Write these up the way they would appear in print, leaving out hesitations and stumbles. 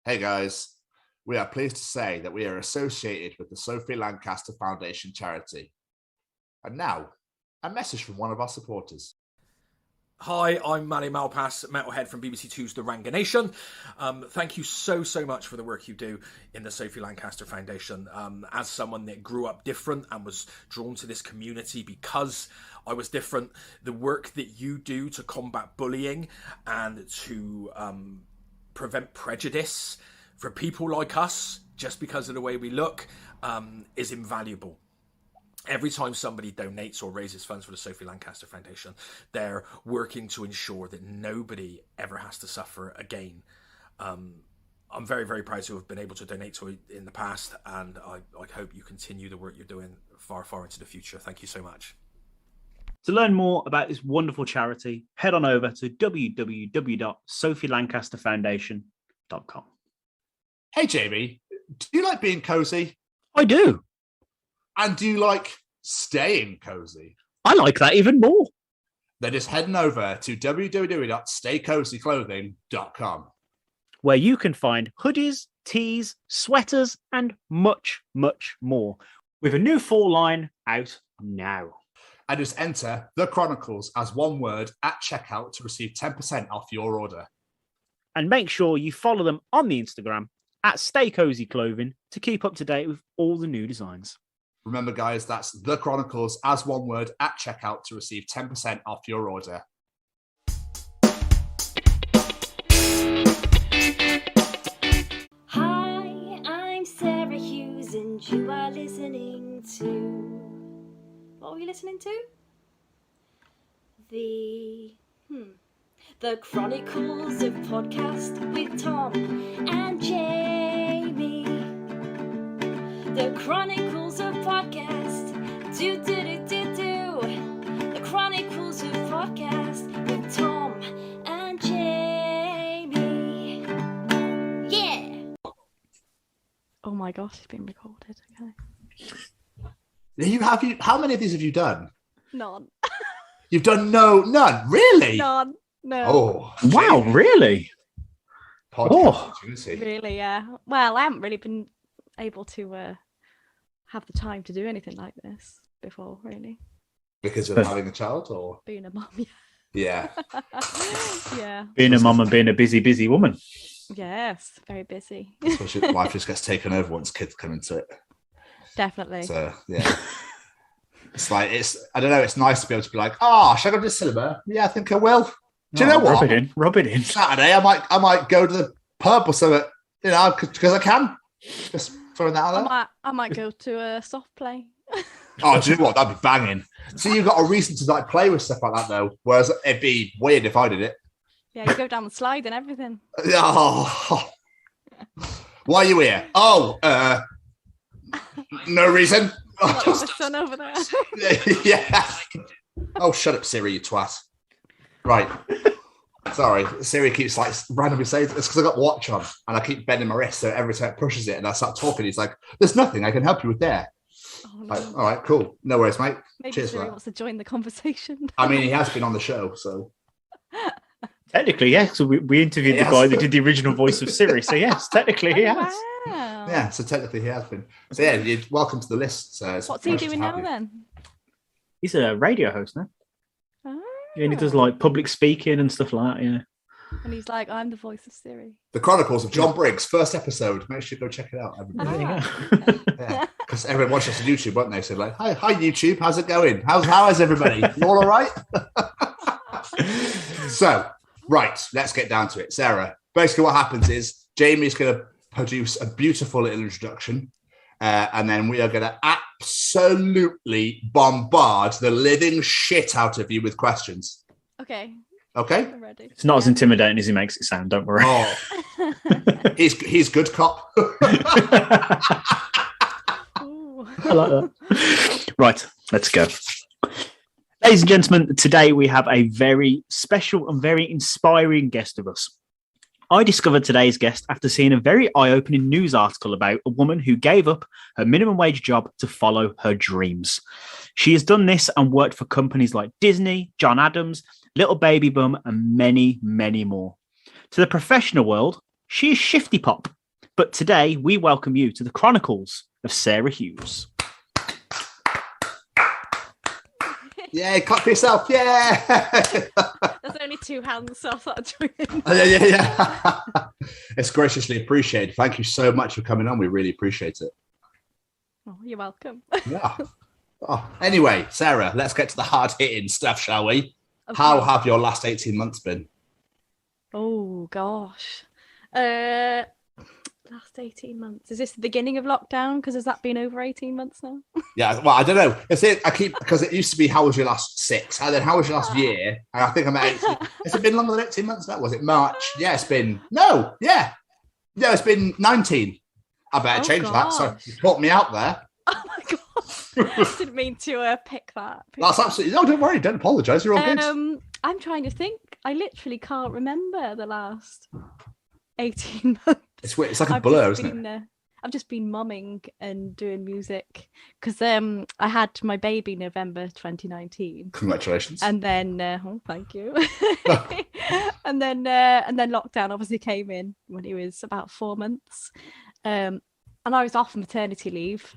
Hey guys, we are pleased to say that we are associated with the Sophie Lancaster Foundation charity. And now, a message from one of our supporters. Hi, I'm Manny Malpass, Metalhead from BBC Two's The Ranga Nation. Thank you so much for the work you do in the Sophie Lancaster Foundation. As someone that grew up different and was drawn to this community because I was different, the work that you do to combat bullying and to prevent prejudice for people like us, just because of the way we look, is invaluable. Every time somebody donates or raises funds for the Sophie Lancaster Foundation, they're working to ensure that nobody ever has to suffer again. I'm very, very proud to have been able to donate to it in the past, and I hope you continue the work you're doing far, far into the future. Thank you so much. To learn more about this wonderful charity, head on over to www.sophielancasterfoundation.com. Hey Jamie, do you like being cozy? I do. And do you like staying cozy? I like that even more. Then just heading over to www.staycozyclothing.com, where you can find hoodies, tees, sweaters, and much, much more, with a new fall line out now. And just enter The Chronicles as one word at checkout to receive 10% off your order. And make sure you follow them on the Instagram at Stay Cozy Clothing to keep up to date with all the new designs. Remember, guys, that's The Chronicles as one word at checkout to receive 10% off your order. Hi, I'm Sarah Hughes, and you are listening to... What were you listening to? The Chronicles of Podcast with Tom and Jamie. The Chronicles of Podcast. Do. The Chronicles of Podcast with Tom and Jamie. Yeah. Oh my gosh, it's been recorded. Okay. How many of these have you done? None. You've done none? Really? None. No. Oh. Wow, really? Really, yeah. Well, I haven't really been able to have the time to do anything like this before, really. Because of having a child, or being a mum, yeah. Yeah. Being a mum and being a busy woman. Yes, very busy. Especially life just gets taken over once kids come into it. Definitely. So yeah. I don't know, it's nice to be able to be like, should I go to the cinema? Yeah, I think I will. Do you know what? Rub it in. Saturday, I might go to the pub or something, because I can. Just throwing that out there. I might go to a soft play. Oh, do you know what? That'd be banging. So you've got a reason to like play with stuff like that, though. Whereas it'd be weird if I did it. Yeah, you go down the slide and everything. Oh, why are you here? Oh, no reason. What's the sun over there? Yeah. Oh, shut up, Siri, you twat. Right. Sorry, Siri keeps like randomly saying it's because I got watch on and I keep bending my wrist, so every time it pushes it and I start talking, he's like, "There's nothing I can help you with there." Oh, no. Like, all right, cool, no worries, mate. Maybe Cheers Siri for that. wants to join the conversation. I mean, he has been on the show, so technically, yeah. So we interviewed the guy that did the original voice of Siri. So yes, technically he has. Wow. Yeah, so technically he has been. So yeah, you're welcome to the list. What's he doing now then? He's a radio host now. Oh. Yeah, and he does like public speaking and stuff like that. Yeah. And he's like, I'm the voice of Siri. The Chronicles of John Briggs, first episode. Make sure you go check it out, everybody. Yeah, because everyone watches us on YouTube, won't they? So like, hi YouTube, how's it going? How is everybody? You all right? So, right, let's get down to it. Sarah, basically what happens is Jamie's going to produce a beautiful little introduction, and then we are going to absolutely bombard the living shit out of you with questions. Okay. Okay? I'm ready. It's not as intimidating as he makes it sound. Don't worry. Oh, he's good cop. I like that. Right, let's go. Ladies and gentlemen, today we have a very special and very inspiring guest with us. I discovered today's guest after seeing a very eye-opening news article about a woman who gave up her minimum wage job to follow her dreams. She has done this and worked for companies like Disney, John Adams, Little Baby Bum, and many, many more. To the professional world, she is ShiftyPop, But today we welcome you to the Chronicles of Sarah Hughes. Yeah, clap for yourself. Yeah. There's only 2 hands, so I thought I'd join in. Yeah. It's graciously appreciated. Thank you so much for coming on. We really appreciate it. Oh, you're welcome. Yeah. Oh, anyway, Sarah, let's get to the hard-hitting stuff, shall we? Okay. How have your last 18 months been? Oh, gosh. Last 18 months. Is this the beginning of lockdown? Because has that been over 18 months now? Yeah, well, I don't know. Because it used to be, how was your last 6? And then how was your last year? And I think I'm at 18. Has it been longer than 18 months now? Was it March? Yeah, it's been, no, yeah. Yeah, it's been 19. I better change that. So you caught me out there. Oh my gosh. Didn't mean to pick that. That's absolutely, no, don't worry. Don't apologise. You're all good. I'm trying to think. I literally can't remember the last 18 months. It's weird. It's like a blur, isn't it? I've just been mumming and doing music because I had my baby November 2019. Congratulations. And then, thank you. and then lockdown obviously came in when he was about 4 months. And I was off maternity leave.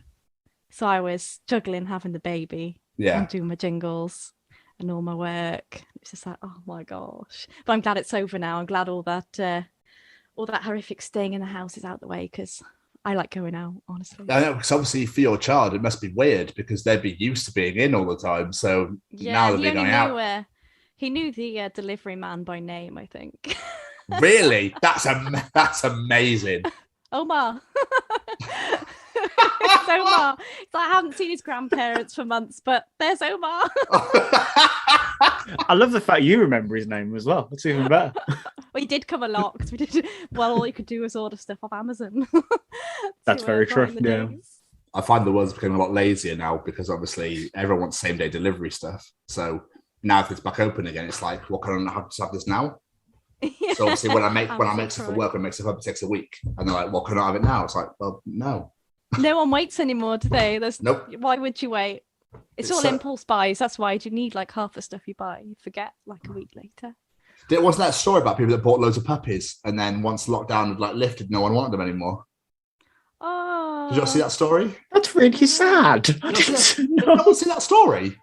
So I was juggling having the baby and doing my jingles and all my work. It's just like, oh my gosh. But I'm glad it's over now. I'm glad all that horrific staying in the house is out the way because I like going out, honestly. I know, because obviously for your child, it must be weird because they'd be used to being in all the time. So now that they're going out. He knew the delivery man by name, I think. Really? That's amazing. Omar. It's Omar. It's like, I haven't seen his grandparents for months, but there's Omar. I love the fact you remember his name as well. That's even better. Well, he did come a lot because we did. Well, all you could do was order stuff off Amazon. That's very true. Yeah. I find the world's becoming a lot lazier now because obviously everyone wants same day delivery stuff. So now if it's back open again, it's like, well, can I have this now? Yeah. So obviously when I make stuff for work and make stuff up, it takes a week, and they're like, well, can I have it now? It's like, well, no. No one waits anymore, do they? Nope. Why would you wait? It's all impulse buys. That's why you need like half the stuff you buy. You forget like a week later. There wasn't that story about people that bought loads of puppies and then once lockdown had like lifted, no one wanted them anymore. Oh. Did you all see that story? That's really sad. Did no one see that story?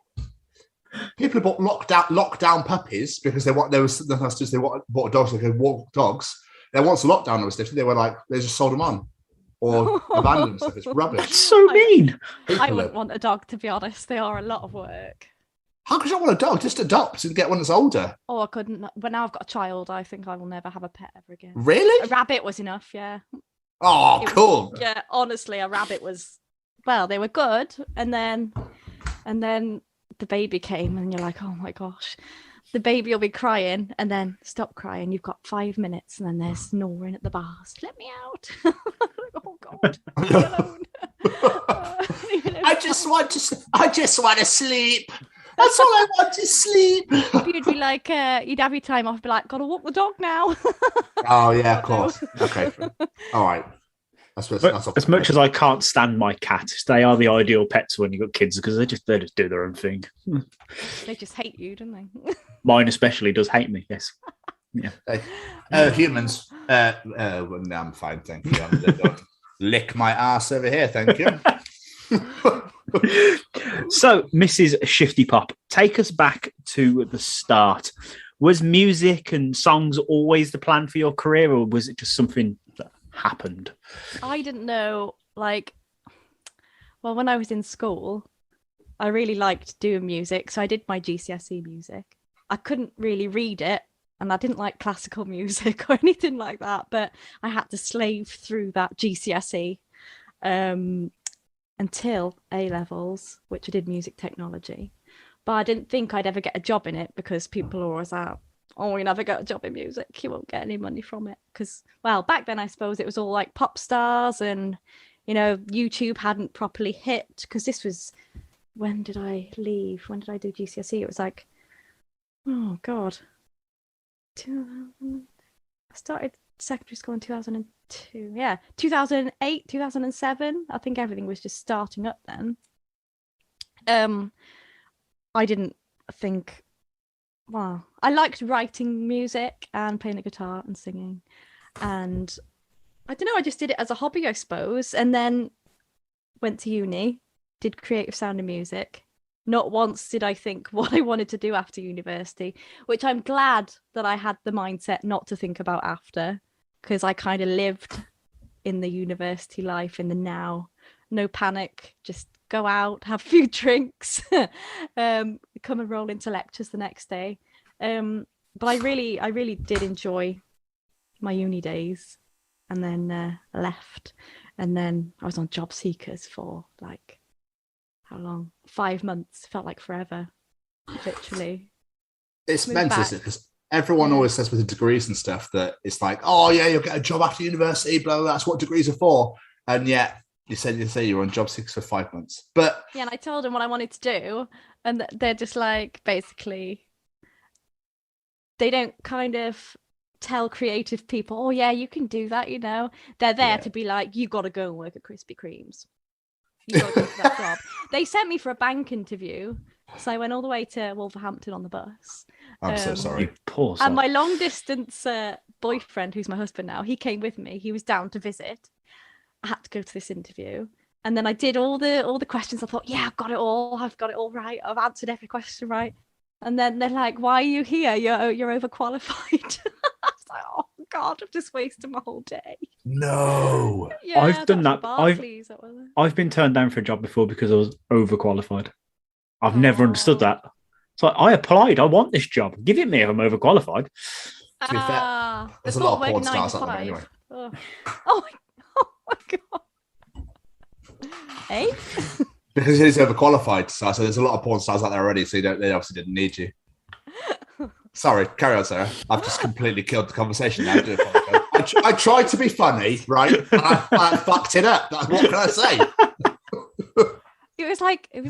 People bought lockdown puppies because they bought dogs so they could walk dogs. Then once the lockdown was lifted, they just sold them on. Or abandoned stuff. It's rubbish. That's so mean. I wouldn't want a dog, to be honest. They are a lot of work. How could you want a dog? Just adopt and get one that's older. Oh, I couldn't. But now I've got a child, I think I will never have a pet ever again. Really? A rabbit was enough, yeah. Oh, cool. Yeah, honestly, a rabbit was... Well, they were good. And then the baby came and you're like, oh my gosh. The baby will be crying and then stop crying. You've got 5 minutes and then they're snoring at the bars. Let me out. Oh God. Leave me alone. I just want to sleep. That's all I want is sleep. You'd be like, you'd have your time off, be like, gotta walk the dog now. Oh yeah, of course. Okay. All right. As much as I can't stand my cat, they are the ideal pets when you've got kids because they just do their own thing. They just hate you, don't they? Mine especially does hate me. Yes. Yeah. Humans. No, I'm fine, thank you. Don't lick my ass over here, thank you. So, Mrs. ShiftyPop, take us back to the start. Was music and songs always the plan for your career, or was it just something that happened? I didn't know, when I was in school, I really liked doing music, so I did my GCSE music. I couldn't really read it, and I didn't like classical music or anything like that, but I had to slave through that GCSE until A-levels, which I did music technology. But I didn't think I'd ever get a job in it because people are always out, oh, you never get a job in music, you won't get any money from it. Because, well, back then I suppose it was all like pop stars and, YouTube hadn't properly hit. Because this was, when did I leave? When did I do GCSE? It was like, oh God. I started secondary school in 2002. Yeah, 2008, 2007. I think everything was just starting up then. I didn't think... Wow. I liked writing music and playing the guitar and singing. And I don't know. I just did it as a hobby, I suppose, and then went to uni, did creative sound and music. Not once did I think what I wanted to do after university, which I'm glad that I had the mindset not to think about after, because I kind of lived in the university life in the now. No panic, just go out, have a few drinks, come and roll into lectures the next day. But I really did enjoy my uni days, and then left, and then I was on job seekers for like, how long? 5 months. Felt like forever, literally. It's mental, isn't it? Because everyone always says with the degrees and stuff that it's like, oh yeah, you'll get a job after university, blah, blah, blah. That's what degrees are for. And yet you say you're on job seekers for 5 months. But yeah, and I told them what I wanted to do, and they're just like, basically, they don't kind of tell creative people, oh yeah, you can do that, you know. They're there to be like, you got to go and work at Krispy Kreme's. You got to go for that job. They sent me for a bank interview, so I went all the way to Wolverhampton on the bus. I'm so sorry. You poor And son. my long distance boyfriend, who's my husband now, he came with me. He was down to visit. I had to go to this interview, and then I did all the questions. I thought, yeah, I've got it all right. I've answered every question right. And then they're like, why are you here? You're overqualified. I was like, oh God, I've just wasted my whole day. No. Yeah, I've done that. Barclays, I've been turned down for a job before because I was overqualified. I've never understood that. So I applied. I want this job. Give it me if I'm overqualified. To be fair, there's a lot of porn stars out there anyway. Oh my God. Hey? Because he's overqualified, so there's a lot of porn stars out there already, so they obviously didn't need you. Sorry, carry on, Sarah. I've just completely killed the conversation now. I do apologize. I tried to be funny, right? And I fucked it up. What can I say? It was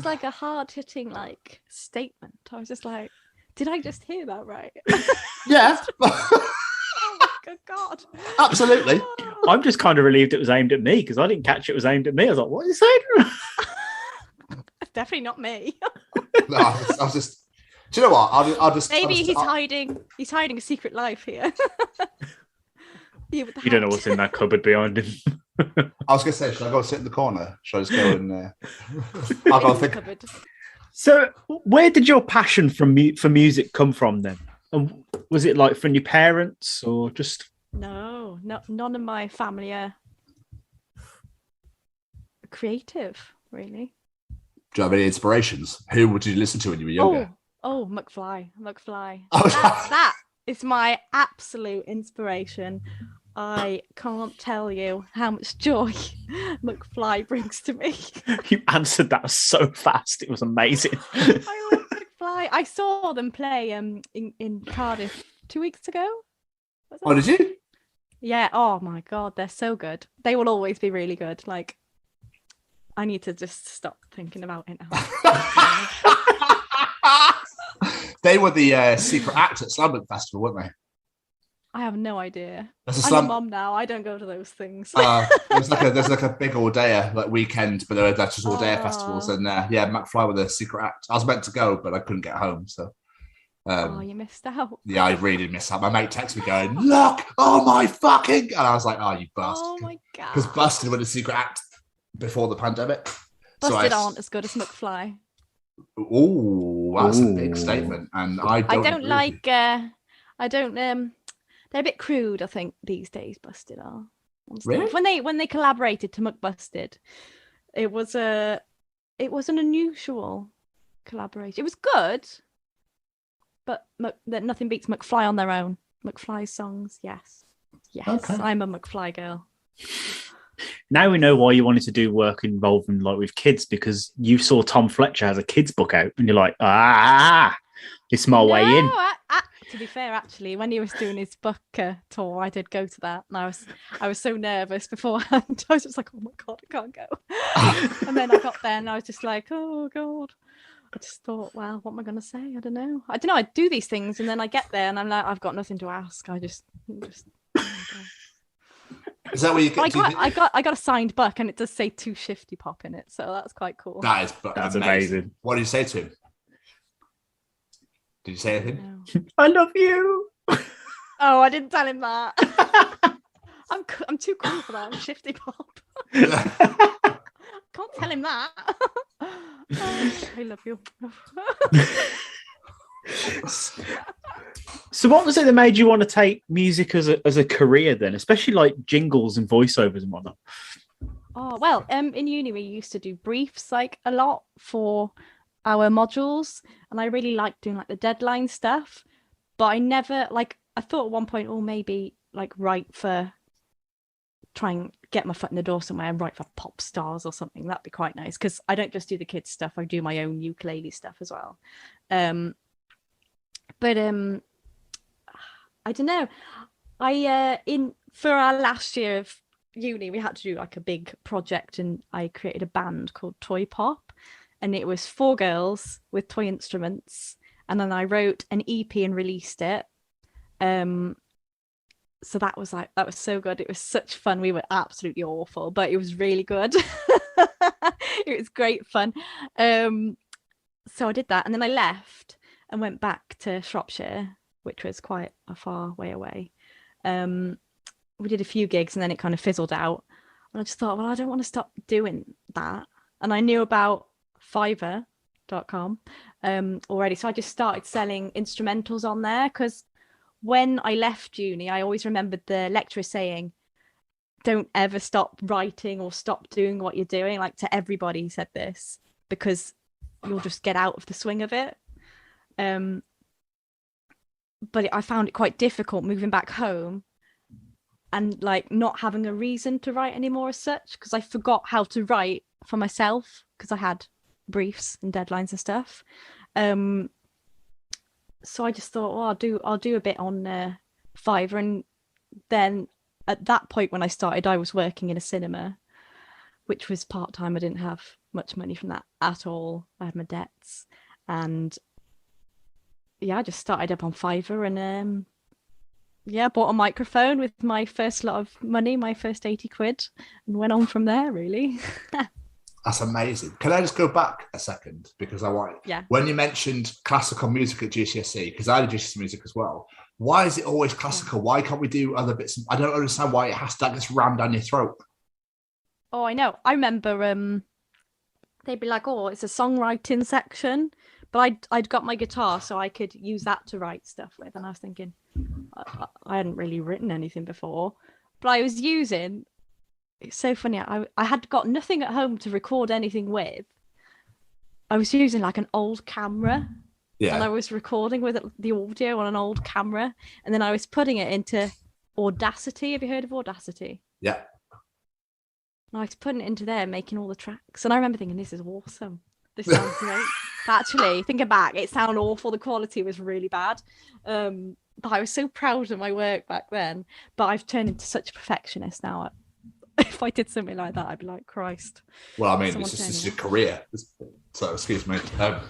like a hard-hitting like statement. I was just like, did I just hear that right? Yeah. Oh my God. Absolutely. I'm just kind of relieved it was aimed at me because I didn't catch it was aimed at me. I was like, what are you saying? Definitely not me. No, I was just. Do you know what? I'll just. Maybe he's hiding a secret life here. You don't know what's in that cupboard behind him. I was going to say, should I go sit in the corner? Should I just go and... I'll go think... Cupboard. So where did your passion for music come from then? And was it like from your parents or just... No, none of my family are creative, really. Do you have any inspirations? Who would you listen to when you were younger? Oh, McFly. Oh, That is my absolute inspiration. I can't tell you how much joy McFly brings to me. You answered that so fast. It was amazing. I love McFly. I saw them play in Cardiff 2 weeks ago. Oh, did you? Yeah. Oh my God, they're so good. They will always be really good. Like, I need to just stop thinking about it now. They were the secret act at Slambook Festival, weren't they? I have no idea. I'm a mum now. I don't go to those things. There's like a big all-day like weekend, but that's just all-day festivals. And yeah, McFly were the secret act. I was meant to go, but I couldn't get home. So you missed out. Yeah, I really missed out. My mate texted me going, "Look, oh my fucking!" And I was like, "Oh, you bastard!" Oh my God. Because Busted were the secret act before the pandemic. Busted aren't as good as McFly. Oh, that's a big statement, and I don't like. They're a bit crude, I think, these days. Busted are. Really? When they collaborated to McBusted, it was an unusual collaboration. It was good, but nothing beats McFly on their own. McFly's songs, yes, okay. I'm a McFly girl. Now we know why you wanted to do work involving like with kids, because you saw Tom Fletcher has a kids book out and you're like, it's my way in. To be fair, actually, when he was doing his book tour, I did go to that, and I was so nervous beforehand. I was just like, oh my God, I can't go. And then I got there and I was just like, oh God. I just thought, well, what am I going to say? I don't know. I do these things and then I get there and I'm like, I've got nothing to ask. I just oh my God. Is that where you get? I got a signed book and it does say to ShiftyPop in it, so that's quite cool. That's amazing. What did you say to him? Did you say anything? No. I love you. Oh, I didn't tell him that. I'm too cool for that. I'm Shifty Pop. Can't tell him that. I love you. So what was it that made you want to take music as a career then, especially like jingles and voiceovers and whatnot? Oh, well, in uni we used to do briefs like a lot for our modules, and I really liked doing like the deadline stuff, but I never I thought at one point, oh, maybe like try and get my foot in the door somewhere and write for pop stars or something. That'd be quite nice, because I don't just do the kids stuff, I do my own ukulele stuff as well. But I don't know, for our last year of uni we had to do like a big project, and I created a band called Toy Pop, and it was 4 girls with toy instruments, and then I wrote an EP and released it. So that was so good. It was such fun. We were absolutely awful, but it was really good. It was great fun. So I did that, and then I left and went back to Shropshire, which was quite a far way away. We did a few gigs, and then it kind of fizzled out. And I just thought, well, I don't want to stop doing that. And I knew about Fiverr.com already, so I just started selling instrumentals on there, because when I left uni, I always remembered the lecturer saying, don't ever stop writing or stop doing what you're doing. Like, to everybody he said this, because you'll just get out of the swing of it. But I found it quite difficult moving back home and like not having a reason to write anymore as such, because I forgot how to write for myself, because I had briefs and deadlines and stuff. So I just thought, well, I'll do a bit on Fiverr. And then at that point when I started, I was working in a cinema, which was part-time. I didn't have much money from that at all. I had my debts, and I just started up on Fiverr, and bought a microphone with my first lot of money, my first 80 quid, and went on from there, really. That's amazing. Can I just go back a second? Because I want, when you mentioned classical music at GCSE, because I did GCSE music as well, why is it always classical? Why can't we do other bits? I don't understand why it has to get rammed down your throat. Oh, I know. I remember they'd be like, oh, it's a songwriting section. But I'd got my guitar, so I could use that to write stuff with. And I was thinking, I hadn't really written anything before. But I was using... It's so funny. I had got nothing at home to record anything with. I was using like an old camera. Yeah. And I was recording with the audio on an old camera. And then I was putting it into Audacity. Have you heard of Audacity? Yeah. And I was putting it into there, making all the tracks. And I remember thinking, this is awesome. This sounds great. But actually, thinking back, it sounded awful. The quality was really bad. But I was so proud of my work back then. But I've turned into such a perfectionist now. If I did something like that, I'd be like, Christ. Well, I mean, this is your career. So, excuse me. But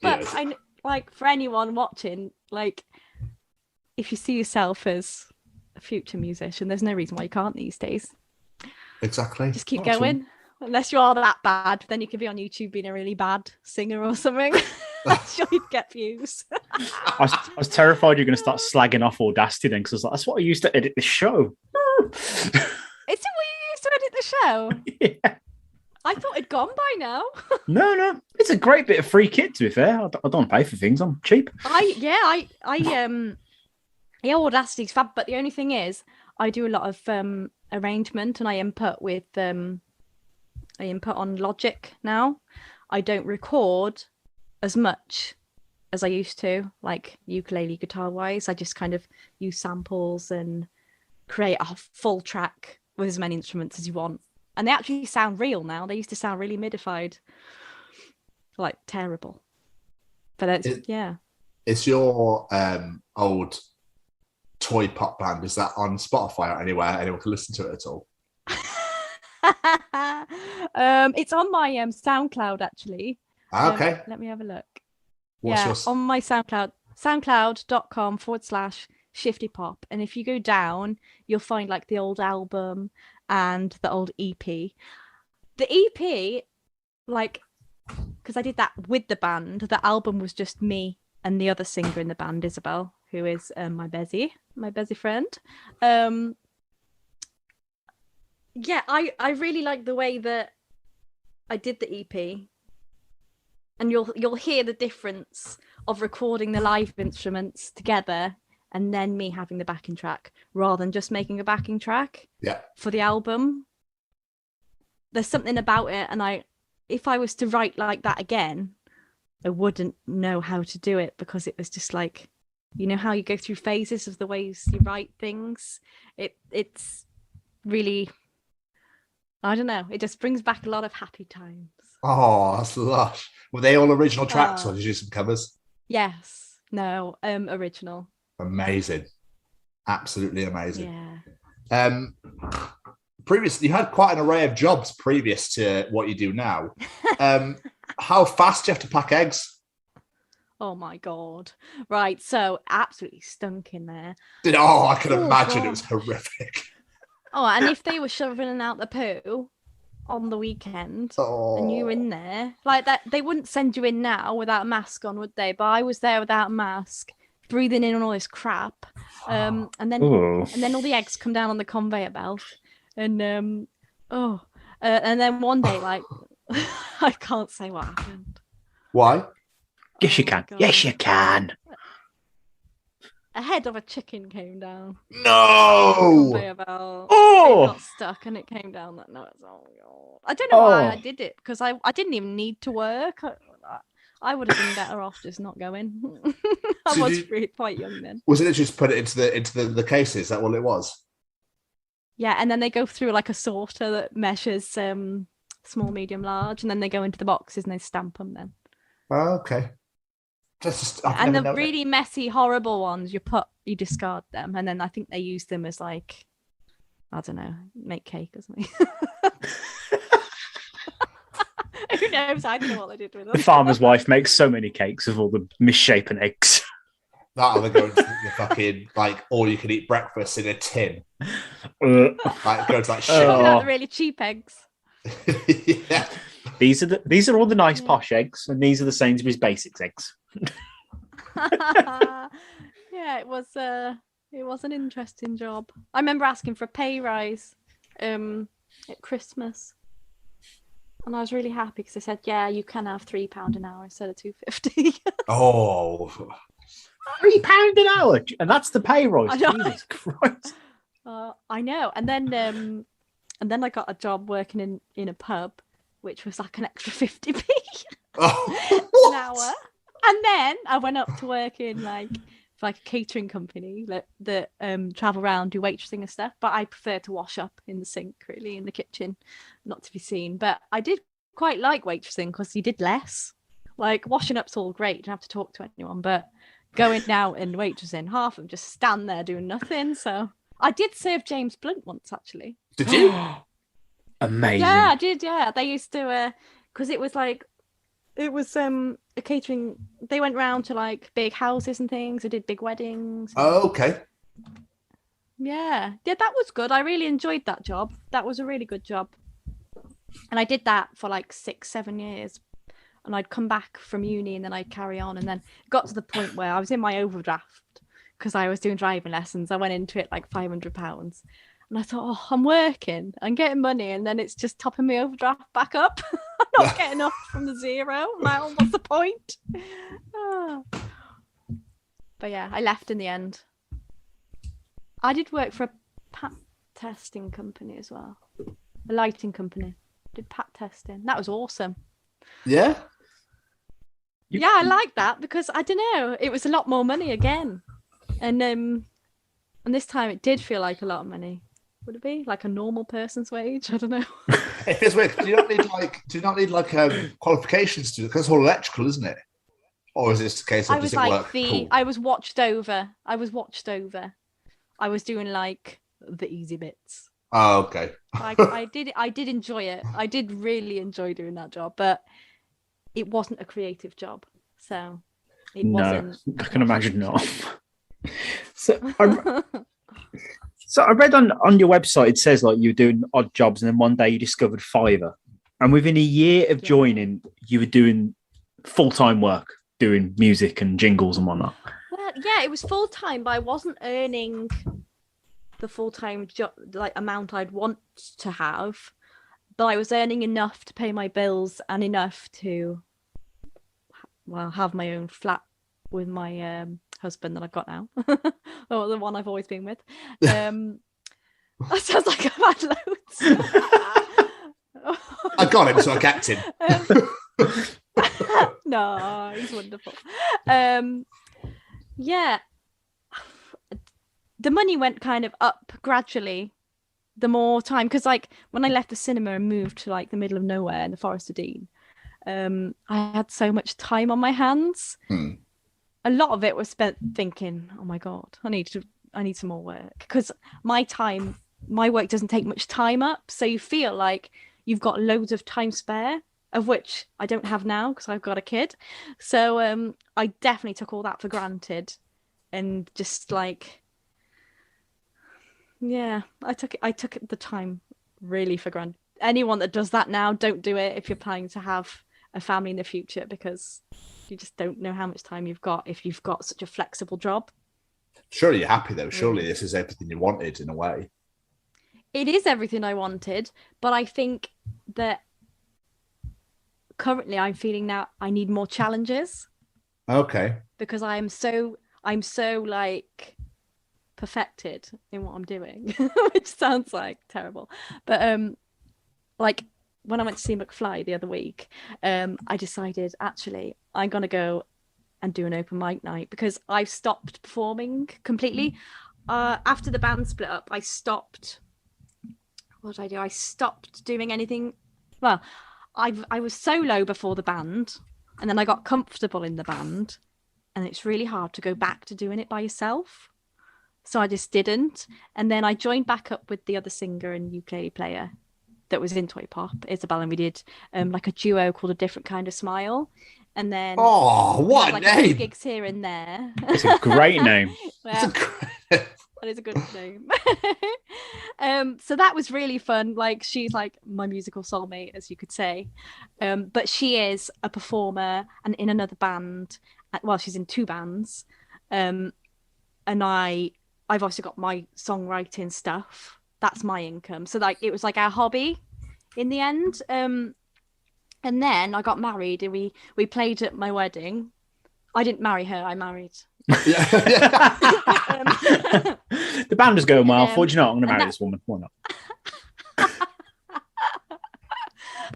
I like, for anyone watching, like, if you see yourself as a future musician, there's no reason why you can't these days. Exactly. Just keep going. Unless you are that bad, then you could be on YouTube being a really bad singer or something. I'm sure you'd get views. I was terrified you're going to start slagging off Audacity then, because I was like, that's what I used to edit the show. Is it what you used to edit the show? Yeah. I thought it'd gone by now. No. It's a great bit of free kit, to be fair. I don't pay for things. I'm cheap. Audacity's fab, but the only thing is I do a lot of arrangement, and I input on Logic now. I don't record as much as I used to, like ukulele guitar wise. I just kind of use samples and create a full track with as many instruments as you want. And they actually sound real now. They used to sound really midified, like terrible. But it's your old toy pop band. Is that on Spotify or anywhere anyone can listen to it at all? It's on my SoundCloud actually. Okay. Let me have a look. On my SoundCloud, soundcloud.com/ShiftyPop. And if you go down, you'll find like the old album and the old EP. The EP, like, because I did that with the band, the album was just me and the other singer in the band, Isabel, who is my Bezzy friend. Yeah, I really like the way that I did the EP, and you'll hear the difference of recording the live instruments together and then me having the backing track rather than just making a backing track for the album. There's something about it, and if I was to write like that again, I wouldn't know how to do it, because it was just like, you know how you go through phases of the ways you write things? It's really, I don't know, it just brings back a lot of happy times. Oh, that's lush. Were they all original tracks or did you do some covers? Yes. No, original. Amazing. Absolutely amazing. Yeah. Previously, you had quite an array of jobs previous to what you do now. How fast do you have to pack eggs? Oh my God. Right. So absolutely stunk in there. I can imagine. God. It was horrific. Oh, and if they were shoveling out the poo on the weekend and you were in there like that, they wouldn't send you in now without a mask on, would they? But I was there without a mask, breathing in all this crap. And then all the eggs come down on the conveyor belt. And and then one day, like, I can't say what happened. Why? Yes, you can. Yes, you can. A head of a chicken came down. No! It got stuck and it came down that night. Oh, God. I don't know why I did it, because I didn't even need to work. I would have been better off just not going. I was really quite young then. Was it just put it into the cases? Is that what it was? Yeah, and then they go through like a sorter that measures small, medium, large, and then they go into the boxes and they stamp them then. Oh, okay. And the really messy, horrible ones, you discard them, and then I think they use them as, like, I don't know, make cake or something. Who knows? I don't know what they did with them. The farmer's wife makes so many cakes of all the misshapen eggs. That, or they go into the fucking, like, all-you-can-eat breakfast in a tin. Like, go to that shit. The really cheap eggs. Yeah. These are all the nice posh eggs, and these are the Sainsbury's Basics eggs. Yeah, it was an interesting job. I remember asking for a pay rise at Christmas, and I was really happy because they said, "Yeah, you can have £3 an hour instead of £2.50." Oh, £3 an hour, and that's the pay rise. Jesus Christ! I know. And then I got a job working in a pub, which was like an extra 50p an hour. And then I went up to work in for a catering company that travel around, do waitressing and stuff. But I prefer to wash up in the sink, really, in the kitchen, not to be seen. But I did quite like waitressing because you did less. Like, washing up's all great, you don't have to talk to anyone. But going out and waitressing, half of them just stand there doing nothing. So I did serve James Blunt once, actually. Did you? Amazing. Yeah, I did. Yeah, they used to, because it was a catering. They went round to like big houses and things. They did big weddings. Oh, okay. Yeah, that was good. I really enjoyed that job. That was a really good job. And I did that for like 6-7 years. And I'd come back from uni and then I'd carry on. And then it got to the point where I was in my overdraft because I was doing driving lessons. I went into it like £500. And I thought, I'm working, I'm getting money, and then it's just topping my overdraft back up. I'm not getting off from the zero. I'm like, what's the point? But yeah, I left in the end. I did work for a pat testing company as well, a lighting company. Did pat testing. That was awesome. Yeah? Yeah, I liked that because, I don't know, it was a lot more money again. And this time it did feel like a lot of money. Would it be like a normal person's wage? I don't know. It feels weird. Do you not need qualifications to do it? Because it's all electrical, isn't it? Or is this the case of does it work? Cool. I was watched over. I was doing like the easy bits. Oh, okay. I did enjoy it. I did really enjoy doing that job, but it wasn't a creative job. So it wasn't. I can imagine not. So I read on your website, it says like you were doing odd jobs and then one day you discovered Fiverr. And within a year of joining, you were doing full-time work, doing music and jingles and whatnot. Well, Yeah, it was full time, but I wasn't earning the full time amount I'd want to have. But I was earning enough to pay my bills and enough to, have my own flat with my husband that I've got now, or the one I've always been with. That sounds like I've had loads. I got him, so I kept him. No, he's wonderful. Yeah, the money went kind of up gradually the more time, because like when I left the cinema and moved to like the middle of nowhere in the Forest of Dean, I had so much time on my hands. A lot of it was spent thinking, oh my god, I need some more work, because my work doesn't take much time up, so you feel like you've got loads of time spare, of which I don't have now because I've got a kid. So I definitely took all that for granted, and just like, yeah, I took the time really for granted. Anyone that does that now, don't do it if you're planning to have a family in the future, because you just don't know how much time you've got if you've got such a flexible job. Surely you're happy though. Surely this is everything you wanted in a way. It is everything I wanted, but I think that currently I'm feeling now I need more challenges. Okay. Because I'm so like perfected in what I'm doing, which sounds like terrible. But like when I went to see McFly the other week, I decided actually I'm gonna go and do an open mic night, because I've stopped performing completely. After the band split up, I stopped. What did I do? I stopped doing anything. Well, I was solo before the band, and then I got comfortable in the band, and it's really hard to go back to doing it by yourself. So I just didn't. And then I joined back up with the other singer and ukulele player that was in Toy Pop, Isabel, and we did like a duo called A Different Kind of Smile. And then what like name! A few gigs here and there. It's a great name. Well, that is a good name. So that was really fun. Like, she's like my musical soulmate, as you could say. But she is a performer and in another band. Well, she's in two bands. And I've also got my songwriting stuff. That's my income. So like it was like our hobby in the end. And then I got married, and we played at my wedding. I didn't marry her, I married. The band was going well. Thought, you know, I'm going to marry this woman. Why not?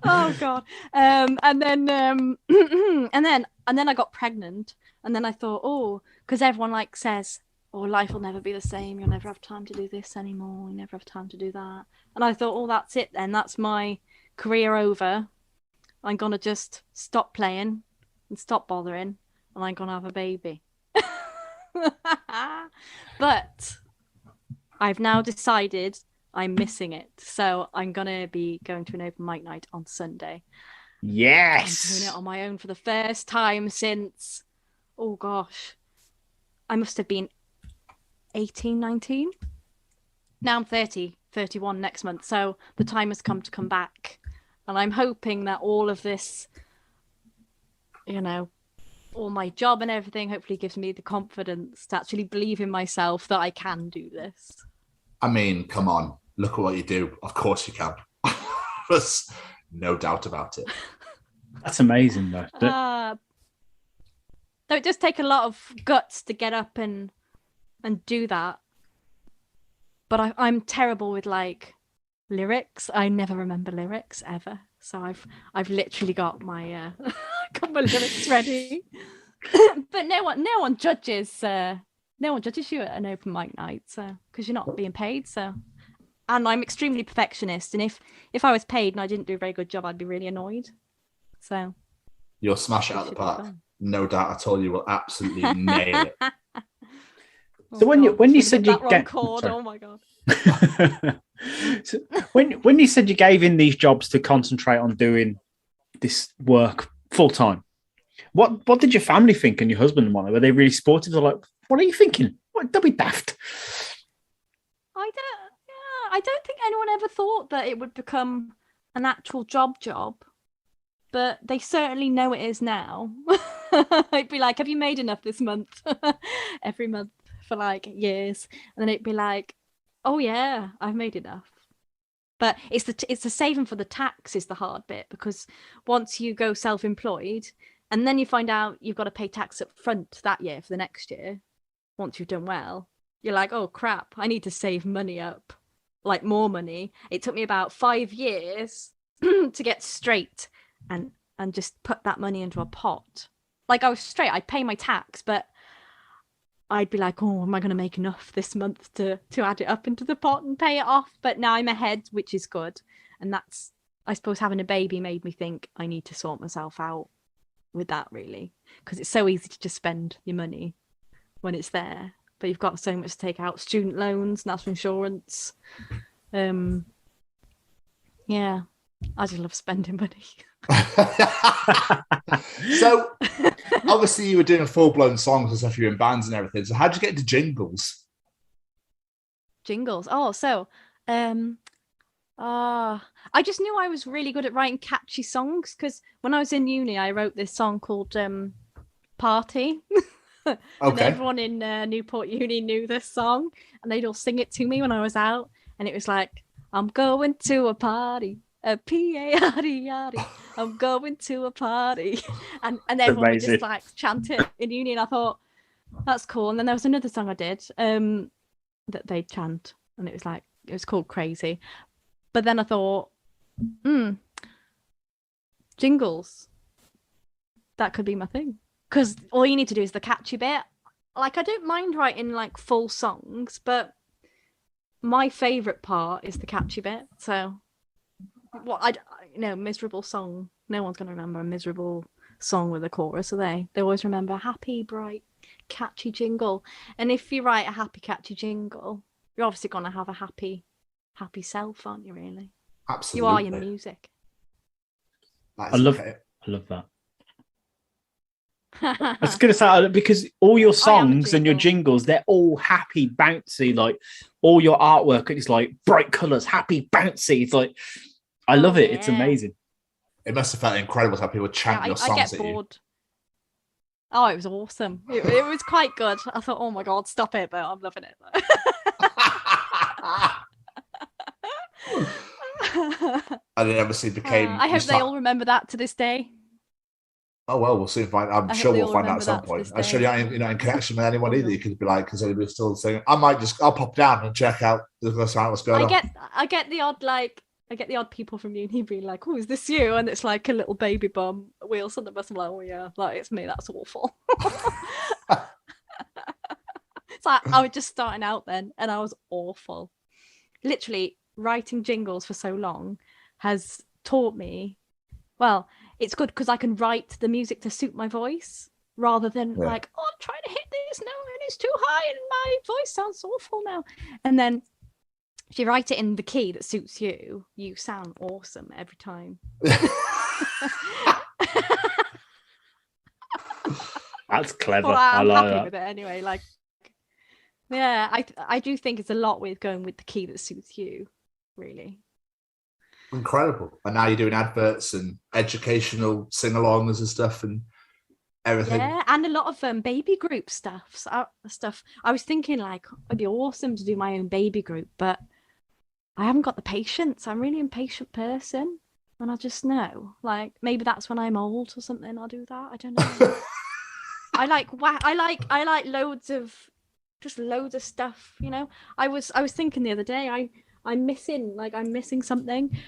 Oh god. And then I got pregnant, and then I thought, oh, because everyone like says, oh, life will never be the same. You'll never have time to do this anymore. You never have time to do that. And I thought, oh, that's it then. That's my career over. I'm going to just stop playing and stop bothering, and I'm going to have a baby. But I've now decided I'm missing it. So I'm going to be going to an open mic night on Sunday. Yes! I'm doing it on my own for the first time since, oh gosh, I must have been 18, 19. Now I'm 30, 31 next month. So the time has come to come back. And I'm hoping that all of this, you know, all my job and everything hopefully gives me the confidence to actually believe in myself that I can do this. I mean, come on. Look at what you do. Of course you can. There's no doubt about it. That's amazing, though. Though it does take a lot of guts to get up and do that. But I'm terrible with like lyrics. I never remember lyrics ever. So I've literally got my got my lyrics ready. But no one judges you at an open mic night, so because you're not being paid. So, and I'm extremely perfectionist, and if I was paid and I didn't do a very good job, I'd be really annoyed. So you'll smash it out the park. No doubt at all. You will absolutely nail it. So when you said you get oh my god. So when you said you gave in these jobs to concentrate on doing this work full time, what did your family think and your husband want? Were they really supportive? They're like, what are you thinking? What, don't be daft. I don't think anyone ever thought that it would become an actual job. but they certainly know it is now. I'd be like, have you made enough this month? Every month for like years. And then it'd be like, oh yeah, I've made enough. But it's the saving for the tax is the hard bit, because once you go self-employed and then you find out you've got to pay tax up front that year for the next year, once you've done well, you're like, oh crap, I need to save money up, like more money. It took me about 5 years to get straight and just put that money into a pot. Like I was straight, I'd pay my tax, but I'd be like, oh, am I going to make enough this month to add it up into the pot and pay it off? But now I'm ahead, which is good. And that's, I suppose, having a baby made me think I need to sort myself out with that, really. Because it's so easy to just spend your money when it's there. But you've got so much to take out. Student loans, national insurance. Yeah, I just love spending money. So obviously you were doing full-blown songs and stuff, you're in bands and everything, so how'd you get into jingles? Oh, so I just knew I was really good at writing catchy songs, because when I was in uni I wrote this song called Party. Okay. And everyone in Newport Uni knew this song, and they'd all sing it to me when I was out, and it was like, I'm going to a party, a P-A-R-T-Y, I'm going to a party. And everyone would just like chant it in uni, and I thought, that's cool. And then there was another song I did that they'd chant, and it was called Crazy. But then I thought, jingles, that could be my thing. Because all you need to do is the catchy bit. Like, I don't mind writing like full songs, but my favourite part is the catchy bit. So, miserable song. No one's going to remember a miserable song with a chorus, are they? They always remember a happy, bright, catchy jingle. And if you write a happy, catchy jingle, you're obviously going to have a happy self, aren't you, really? Absolutely. You are your music. I love that. I was going to say, because all your songs and your jingles, they're all happy, bouncy, like all your artwork is like bright colours, happy, bouncy. It's like, I love it. Yeah. It's amazing. It must have felt incredible to have people chant your songs. I get bored. Oh, it was awesome. It was quite good. I thought, oh my God, stop it, but I'm loving it. And it obviously became... I hope they all remember that to this day. Oh, well, we'll soon find. I'm sure we'll find out at some point. I'm sure you're not in connection with anyone either. You could be like, because everybody's still saying, I'll pop down and check out what's going on. I get the odd people from uni being like, oh, is this you? And it's like a little baby bum wheels on the bus. I'm like, oh yeah, like it's me. That's awful. It's like I was just starting out then, and I was awful. Literally, writing jingles for so long has taught me, well, it's good because I can write the music to suit my voice rather than like, oh, I'm trying to hit this note and it's too high and my voice sounds awful now. And then if you write it in the key that suits you, you sound awesome every time. That's clever. Well, I'm like happy that. with it anyway. Like, yeah, I do think it's a lot with going with the key that suits you, really. Incredible. And now you're doing adverts and educational sing-alongs and stuff and everything. Yeah, and a lot of baby group stuff. I was thinking like it'd be awesome to do my own baby group, but I haven't got the patience. I'm a really impatient person, and I just know, like, maybe that's when I'm old or something. I'll do that. I don't know. I like loads of stuff. You know, I was thinking the other day, I'm missing something.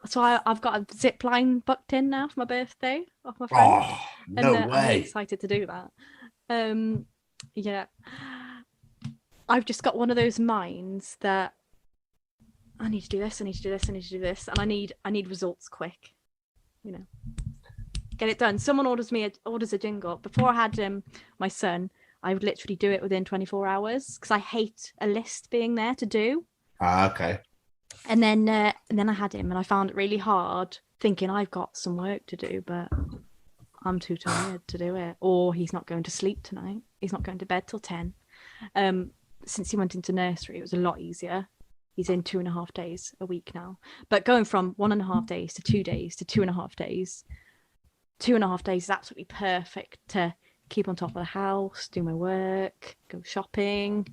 So I've got a zip line booked in now for my birthday off my friend. Oh, no way. I'm really excited to do that. Yeah. I've just got one of those minds that I need to do this, and I need results quick. You know. Get it done. Someone orders a jingle. Before I had my son, I would literally do it within 24 hours because I hate a list being there to do. Okay. And then I had him, and I found it really hard, thinking I've got some work to do, but I'm too tired to do it. Or he's not going to sleep tonight. He's not going to bed till 10. Since he went into nursery, it was a lot easier. he's in 2.5 days a week now. But going from 1.5 days to 2 days to 2.5 days, 2.5 days is absolutely perfect to keep on top of the house, do my work, go shopping,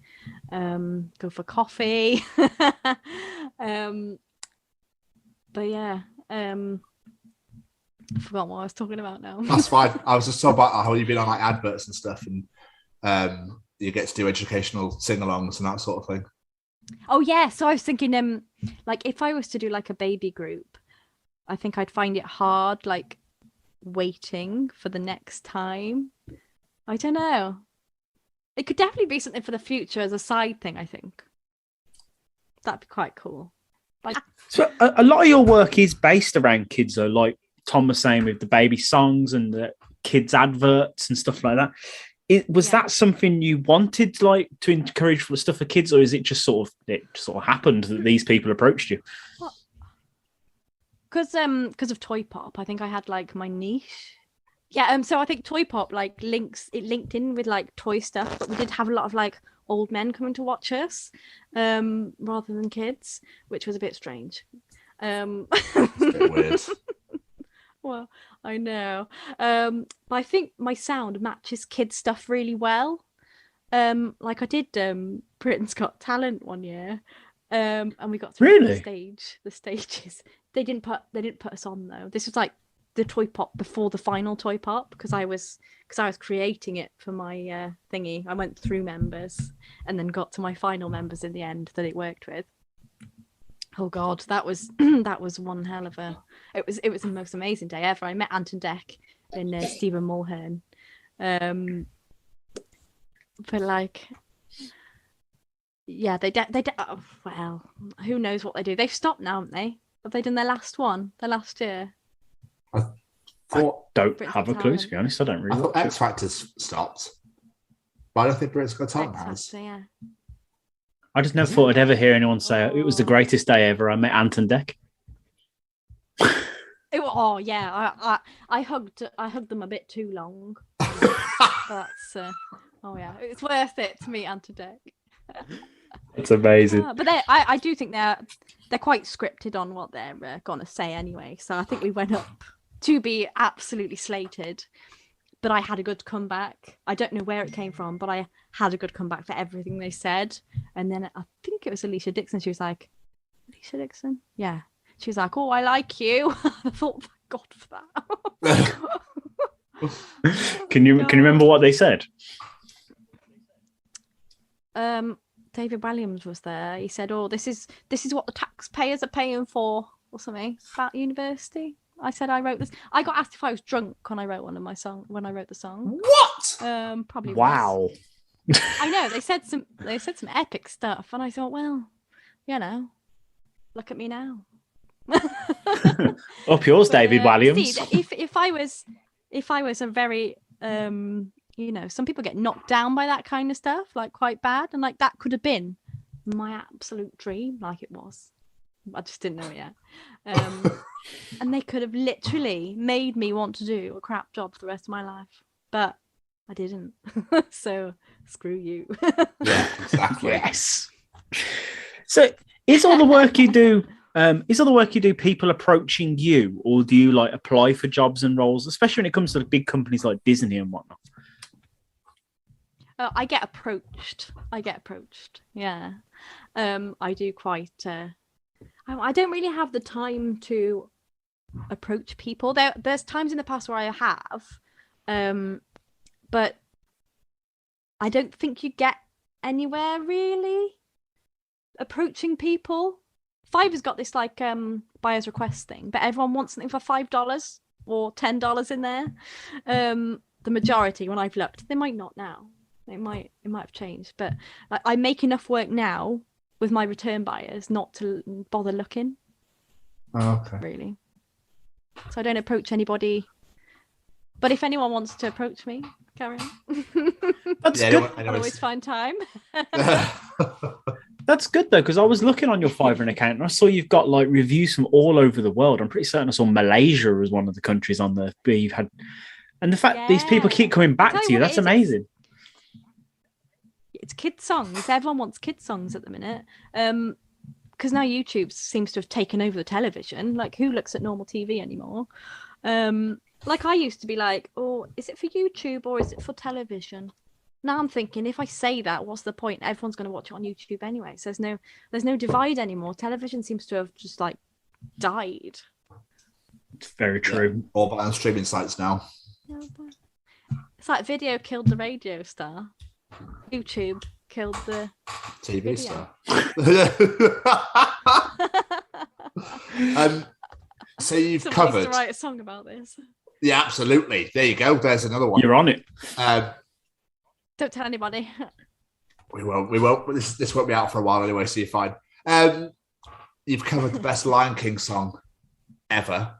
go for coffee. But yeah, I forgot what I was talking about now. That's fine. I was just talking about how you've been on like adverts and stuff, and you get to do educational sing-alongs and that sort of thing. Oh yeah, so I was thinking, like if I was to do like a baby group, I think I'd find it hard, like waiting for the next time. I don't know. It could definitely be something for the future as a side thing, I think. That'd be quite cool. Like, So a lot of your work is based around kids, though, like Tom was saying with the baby songs and the kids adverts and stuff like that. Was that something you wanted, like, to encourage for stuff for kids, or is it just sort of happened that these people approached you? because of Toy Pop, I think I had like my niche. Yeah, so I think Toy Pop like linked in with like toy stuff, but we did have a lot of like old men coming to watch us, rather than kids, which was a bit strange. It's a bit weird. Well, I know. But I think my sound matches kids stuff really well. Like I did Britain's Got Talent one year. And we got through Really? the stages. They didn't put us on though. This was like the Toy Pop before the final Toy Pop, because I was creating it for my thingy. I went through members and then got to my final members in the end that it worked with. Oh God, that was that was one hell of a. It was the most amazing day ever. I met Anton Deck and Stephen Mulhern, but like, yeah, they oh, well, who knows what they do? They've stopped now, haven't they? Have they done their last one? Their last year? I Don't Britain's have a Got clue, Talent. to be honest. I don't I really thought watch X it. Factor's stopped, but I don't think Britain's Got Talent has. Exactly, yeah. I just never thought I'd ever hear anyone say it was the greatest day ever. I met Anton Deck. Oh yeah, I hugged them a bit too long. That's oh yeah, it's worth it to meet Anton Deck. It's amazing. But I do think they're quite scripted on what they're gonna say anyway. So I think we went up to be absolutely slated, but I had a good comeback. I don't know where it came from, but I had a good comeback for everything they said. And then I think it was Alicia Dixon. She was like, Alicia Dixon, yeah. She was like, "Oh, I like you." I thought, thank God for that. Can you remember what they said? David Williams was there. He said, "Oh, this is what the taxpayers are paying for," or something about university. I said I wrote this. I got asked if I was drunk when I wrote one of my song when I wrote the song. What? Probably. Wow. Was. I know they said some epic stuff, and I thought, well, you know, look at me now. Up yours, David Williams. Steve, if I was a very you know, some people get knocked down by that kind of stuff, like quite bad, and like that could have been my absolute dream, like it was. I just didn't know it yet. And they could have literally made me want to do a crap job for the rest of my life, but I didn't. So screw you. Yeah, exactly. Yes. So is all the work you do people approaching you, or do you like apply for jobs and roles, especially when it comes to the big companies like Disney and whatnot? I get approached. Yeah. I do quite. I don't really have the time to approach people. There's times in the past where I have, but I don't think you get anywhere really approaching people. Fiverr's got this like buyer's request thing, but everyone wants something for $5 or $10 in there. The majority, when I've looked, they might not now. It might have changed, but like, I make enough work now with my return buyers not to bother looking. Oh, okay. Really. So I don't approach anybody. But if anyone wants to approach me, carry on. That's Yeah, good. I'll always find time. That's good though, because I was looking on your Fiverr account and I saw you've got like reviews from all over the world. I'm pretty certain I saw Malaysia as one of the countries on there where you've had, and the fact these people keep coming back to you, that's amazing. It's kids songs. Everyone wants kids songs at the minute. because now YouTube seems to have taken over the television. Like, who looks at normal TV anymore? Like, I used to be like, oh, is it for YouTube or is it for television? Now I'm thinking, if I say that, what's the point? Everyone's going to watch it on YouTube anyway. So there's no divide anymore. Television seems to have just like died. It's very true. Yeah, all on streaming sites now. It's like video killed the radio star. YouTube killed the TV star. So you've Someone covered. needs to write a song about this. Yeah, absolutely. There you go. There's another one. You're on it. Don't tell anybody. We won't. This won't be out for a while anyway, so you're fine. You've covered the best Lion King song ever.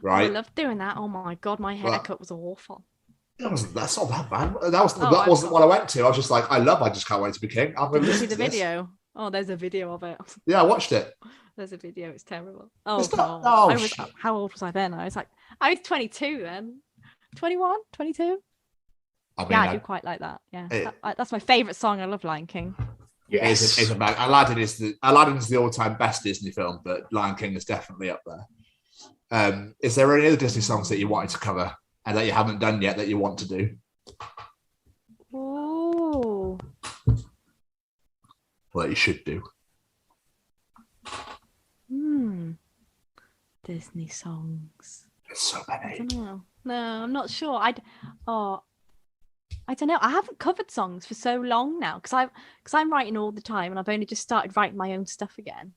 Right? I love doing that. Oh my god, my haircut was awful. That's not that bad. That wasn't what I went to. I was just like, I just can't wait to be king. Did you see the video? Oh, there's a video of it. Yeah, I watched it. There's a video. It's terrible. Oh, it's not, how old was I then? I was 22 then. 21, 22. I mean, I do quite like that. Yeah, that's my favourite song. I love Lion King. Yes. It's a bag. Aladdin is the all-time best Disney film, but Lion King is definitely up there. Is there any other Disney songs that you wanted to cover and that you haven't done yet that you want to do? Oh. Well, you should do. Disney songs. There's so many. I don't know. No, I'm not sure. I don't know. I haven't covered songs for so long now because I'm writing all the time and I've only just started writing my own stuff again.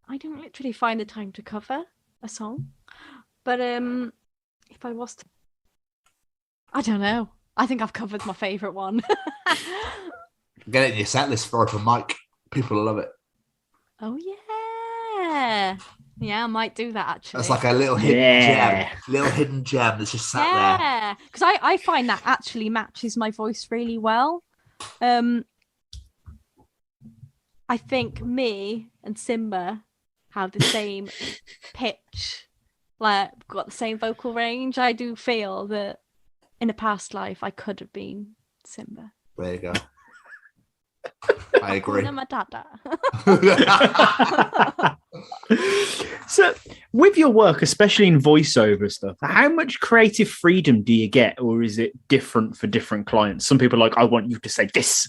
I don't literally find the time to cover a song. But if I was to, I don't know. I think I've covered my favourite one. Get it in your set list for open mic. People love it. Oh yeah. Yeah, I might do that actually. That's like a little hidden gem that's just sat there. Yeah, because I find that actually matches my voice really well. I think me and Simba have the same pitch, like got the same vocal range. I do feel that in a past life I could have been Simba. There you go. I agree. So, with your work, especially in voiceover stuff, how much creative freedom do you get, or is it different for different clients? Some people are like, I want you to say this.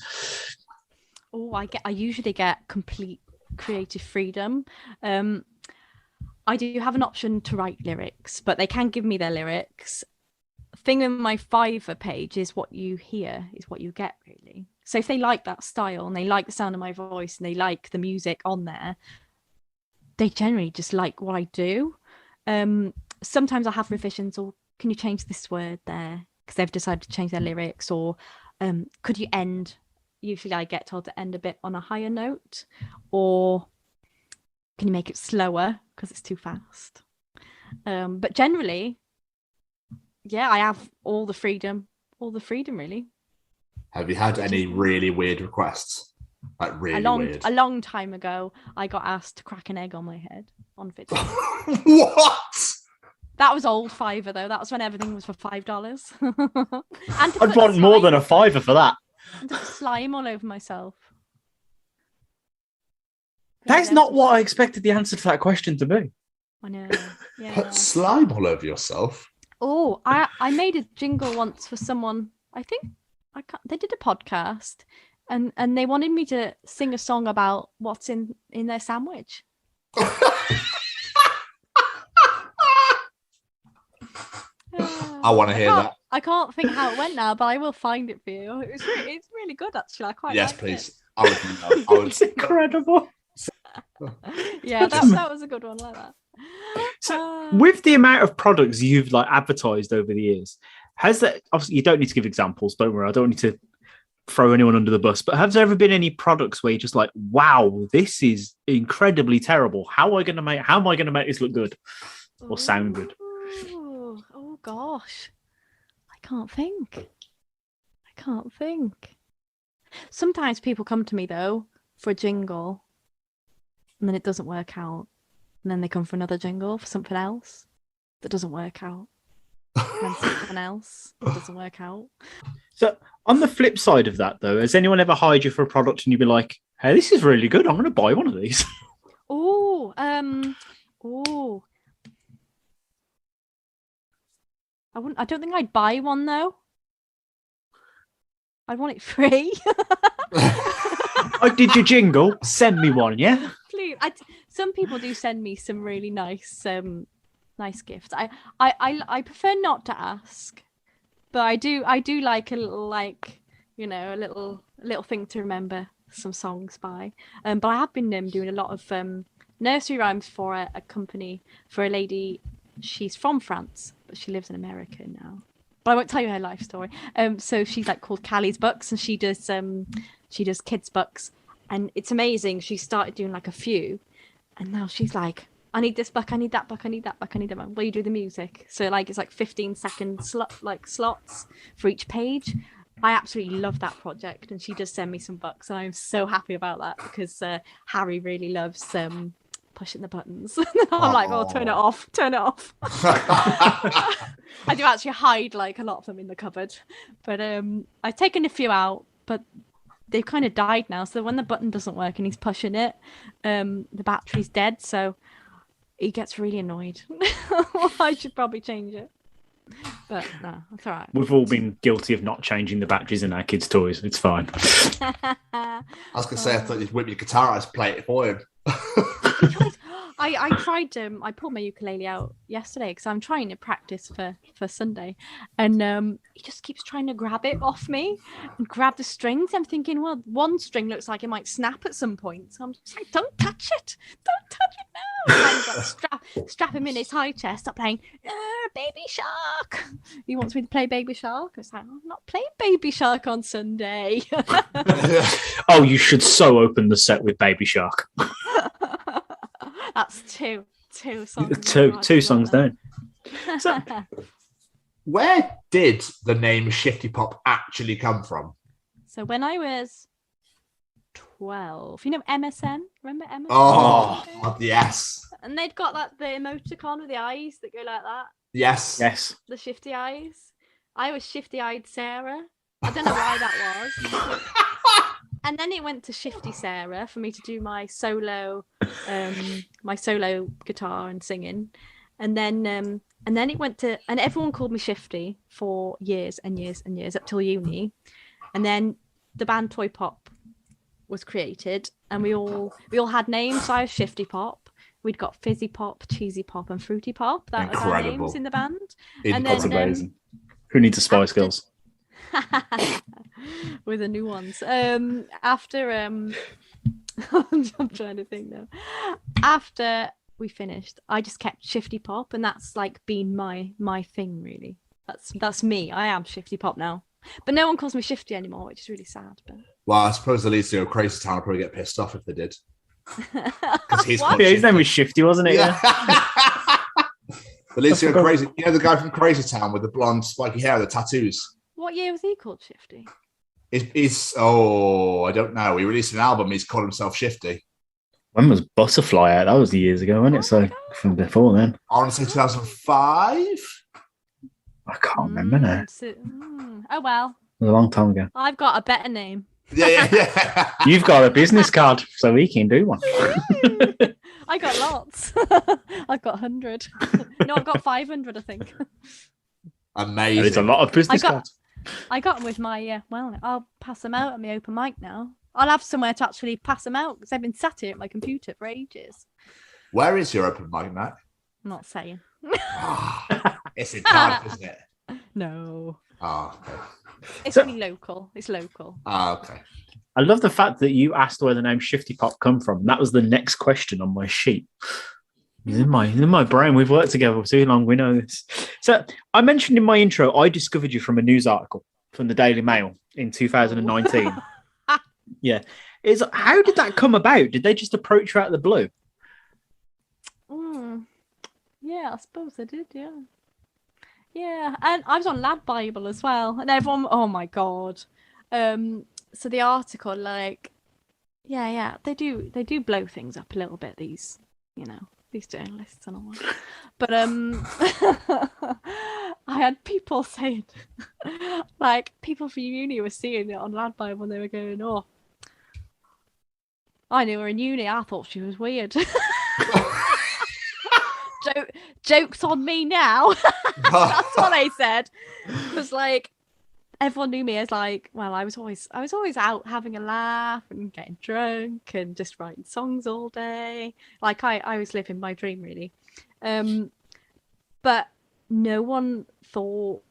Oh, I usually get complete creative freedom. I do have an option to write lyrics, but they can give me their lyrics. Thing in my Fiverr page is what you hear is what you get, really. So if they like that style and they like the sound of my voice and they like the music on there, they generally just like what I do. Sometimes I have revisions, or can you change this word there? Because they've decided to change their lyrics, or could you end? Usually I get told to end a bit on a higher note, or can you make it slower because it's too fast? But generally, yeah, I have all the freedom really. Have you had any really weird requests? Like really weird? A long time ago, I got asked to crack an egg on my head on video. What? That was old Fiverr though. That was when everything was for $5. I'd want more than a $5 for that. And to put slime all over myself. That's not what I expected the answer to that question to be. I know. Yeah. Put slime all over yourself? Oh, I made a jingle once for someone. They did a podcast, and they wanted me to sing a song about what's in their sandwich. I want to hear that. I can't think how it went now, but I will find it for you. It's really good actually. I quite like please. it. I would know. It's incredible. Yeah, that was a good one like that. So, with the amount of products you've like advertised over the years, has that, obviously you don't need to give examples, don't worry, I don't need to throw anyone under the bus, but have there ever been any products where you're just like, wow, this is incredibly terrible, how am I going to make this look good or sound good? Oh gosh, I can't think. Sometimes people come to me though for a jingle and then it doesn't work out, and then they come for another jingle for something else that doesn't work out. And then something else that doesn't work out. So on the flip side of that though, has anyone ever hired you for a product and you'd be like, Hey, this is really good. I'm going to buy one of these. Oh, I don't think I'd buy one though. I'd want it free. I did your jingle. Send me one, yeah? Please. Some people do send me some really nice gifts. I prefer not to ask, but I do like a little, like, you know, a little thing to remember some songs by. But I have been doing a lot of nursery rhymes for a company, for a lady. She's from France, but she lives in America now. But I won't tell you her life story. So she's like called Callie's Books, and she does kids books, and it's amazing. She started doing like a few, and now she's like, I need this book, I need that book, I need that book, I need that book. Well, you do the music, so like it's like 15-second slots for each page. I absolutely love that project, and she does send me some books, and I'm so happy about that because Harry really loves pushing the buttons. I'm like, oh, turn it off. I do actually hide like a lot of them in the cupboard, but I've taken a few out, but they've kind of died now. So when the button doesn't work and he's pushing it, the battery's dead, so he gets really annoyed. I should probably change it, but no, that's all right. We've all been guilty of not changing the batteries in our kids' toys. It's fine. I was going to say, I thought you'd whip your guitar out, play it for him. I tried. I pulled my ukulele out yesterday because I'm trying to practice for Sunday, and he just keeps trying to grab it off me and grab the strings. I'm thinking, well, one string looks like it might snap at some point, so I'm just like, don't touch it now. I've got to strap him in his high chair. Stop playing Baby Shark. He wants me to play Baby Shark. I was like, I'm not playing Baby Shark on Sunday. Oh, you should so open the set with Baby Shark. That's two songs. Two songs down. So, where did the name ShiftyPop actually come from? So when I was 12, you know MSN? Remember MSN? Oh, yes. And they'd got like the emoticon with the eyes that go like that. Yes. The shifty eyes. I was shifty-eyed Sarah. I don't know why that was. And then it went to Shifty Sarah for me to do my solo guitar and singing, and then it went to, and everyone called me Shifty for years and years and years up till uni, and then the band Toy Pop was created, and we all had names. So I was Shifty Pop. We'd got Fizzy Pop, Cheesy Pop, and Fruity Pop. That was our names in the band. And that's amazing. Who needs a Spice Girls? With the new ones. After I'm trying to think now. After we finished, I just kept Shifty Pop, and that's like been my thing really. That's me. I am Shifty Pop now. But no one calls me Shifty anymore, which is really sad. But well, I suppose the lead singer of Crazy Town would probably get pissed off if they did. Because his name was Shifty, wasn't it? Yeah. The lead singer of Crazy, you know, the guy from Crazy Town with the blonde spiky hair, the tattoos. What year was he called Shifty? I don't know. He released an album. He's called himself Shifty. When was Butterfly out? That was years ago, wasn't it? So from before then. I want to say 2005. I can't remember now. Oh well. It was a long time ago. I've got a better name. Yeah. You've got a business card, so we can do one. I got lots. I've got 100. No, I've got 500, I think. Amazing. There's a lot of business cards. I got them with my, well, I'll pass them out at my open mic now. I'll have somewhere to actually pass them out because I've been sat here at my computer for ages. Where is your open mic, Matt? I'm not saying. It's in Cardiff, isn't it? No. Oh, okay. It's only local. It's local. Oh, okay. I love the fact that you asked where the name Shifty Pop come from. That was the next question on my sheet. He's in my brain. We've worked together for too long. We know this. So I mentioned in my intro, I discovered you from a news article from the Daily Mail in 2019. Yeah. How did that come about? Did they just approach you out of the blue? Yeah, I suppose they did, yeah. Yeah, and I was on Lad Bible as well. And everyone, oh my God. So the article, like, yeah, they do blow things up a little bit, these journalists and all that. But I had people saying, like, people from uni were seeing it on Lad Bible and they were going, oh, I knew her in uni. I thought she was weird. Jokes on me now. That's what I said. It was like everyone knew me as like, well, I was always out having a laugh and getting drunk and just writing songs all day. Like I was living my dream really. But no one thought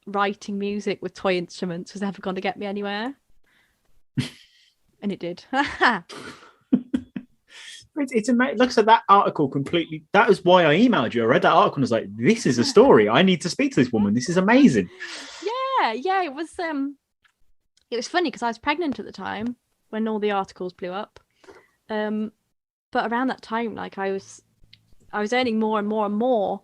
writing music with toy instruments was ever going to get me anywhere. And it did. It's amazing. Look at that article completely. That was why I emailed you. I read that article and was like, this is a story. I need to speak to this woman. This is amazing. Yeah. It was funny because I was pregnant at the time when all the articles blew up. But around that time, like I was earning more and more and more,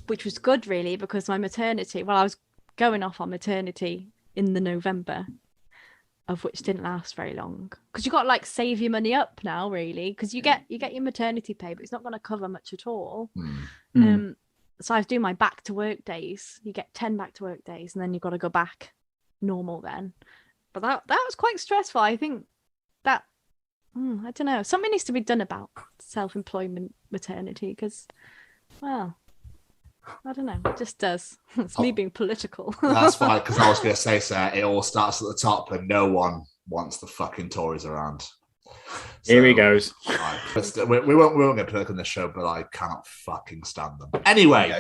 which was good really because my maternity, I was going off on maternity in the November, of which didn't last very long because you got to like save your money up now really because you get your maternity pay but it's not going to cover much at all. So I was doing my back to work days. You get 10 back to work days and then you've got to go back normal then. But that was quite stressful. I think that I don't know, something needs to be done about self-employment maternity because, well, I don't know, it just does. It's me being political. That's fine, because I was going to say, Sarah, it all starts at the top and no one wants the fucking Tories around. So, here he goes. We won't get political in this show, but I cannot fucking stand them. Anyway.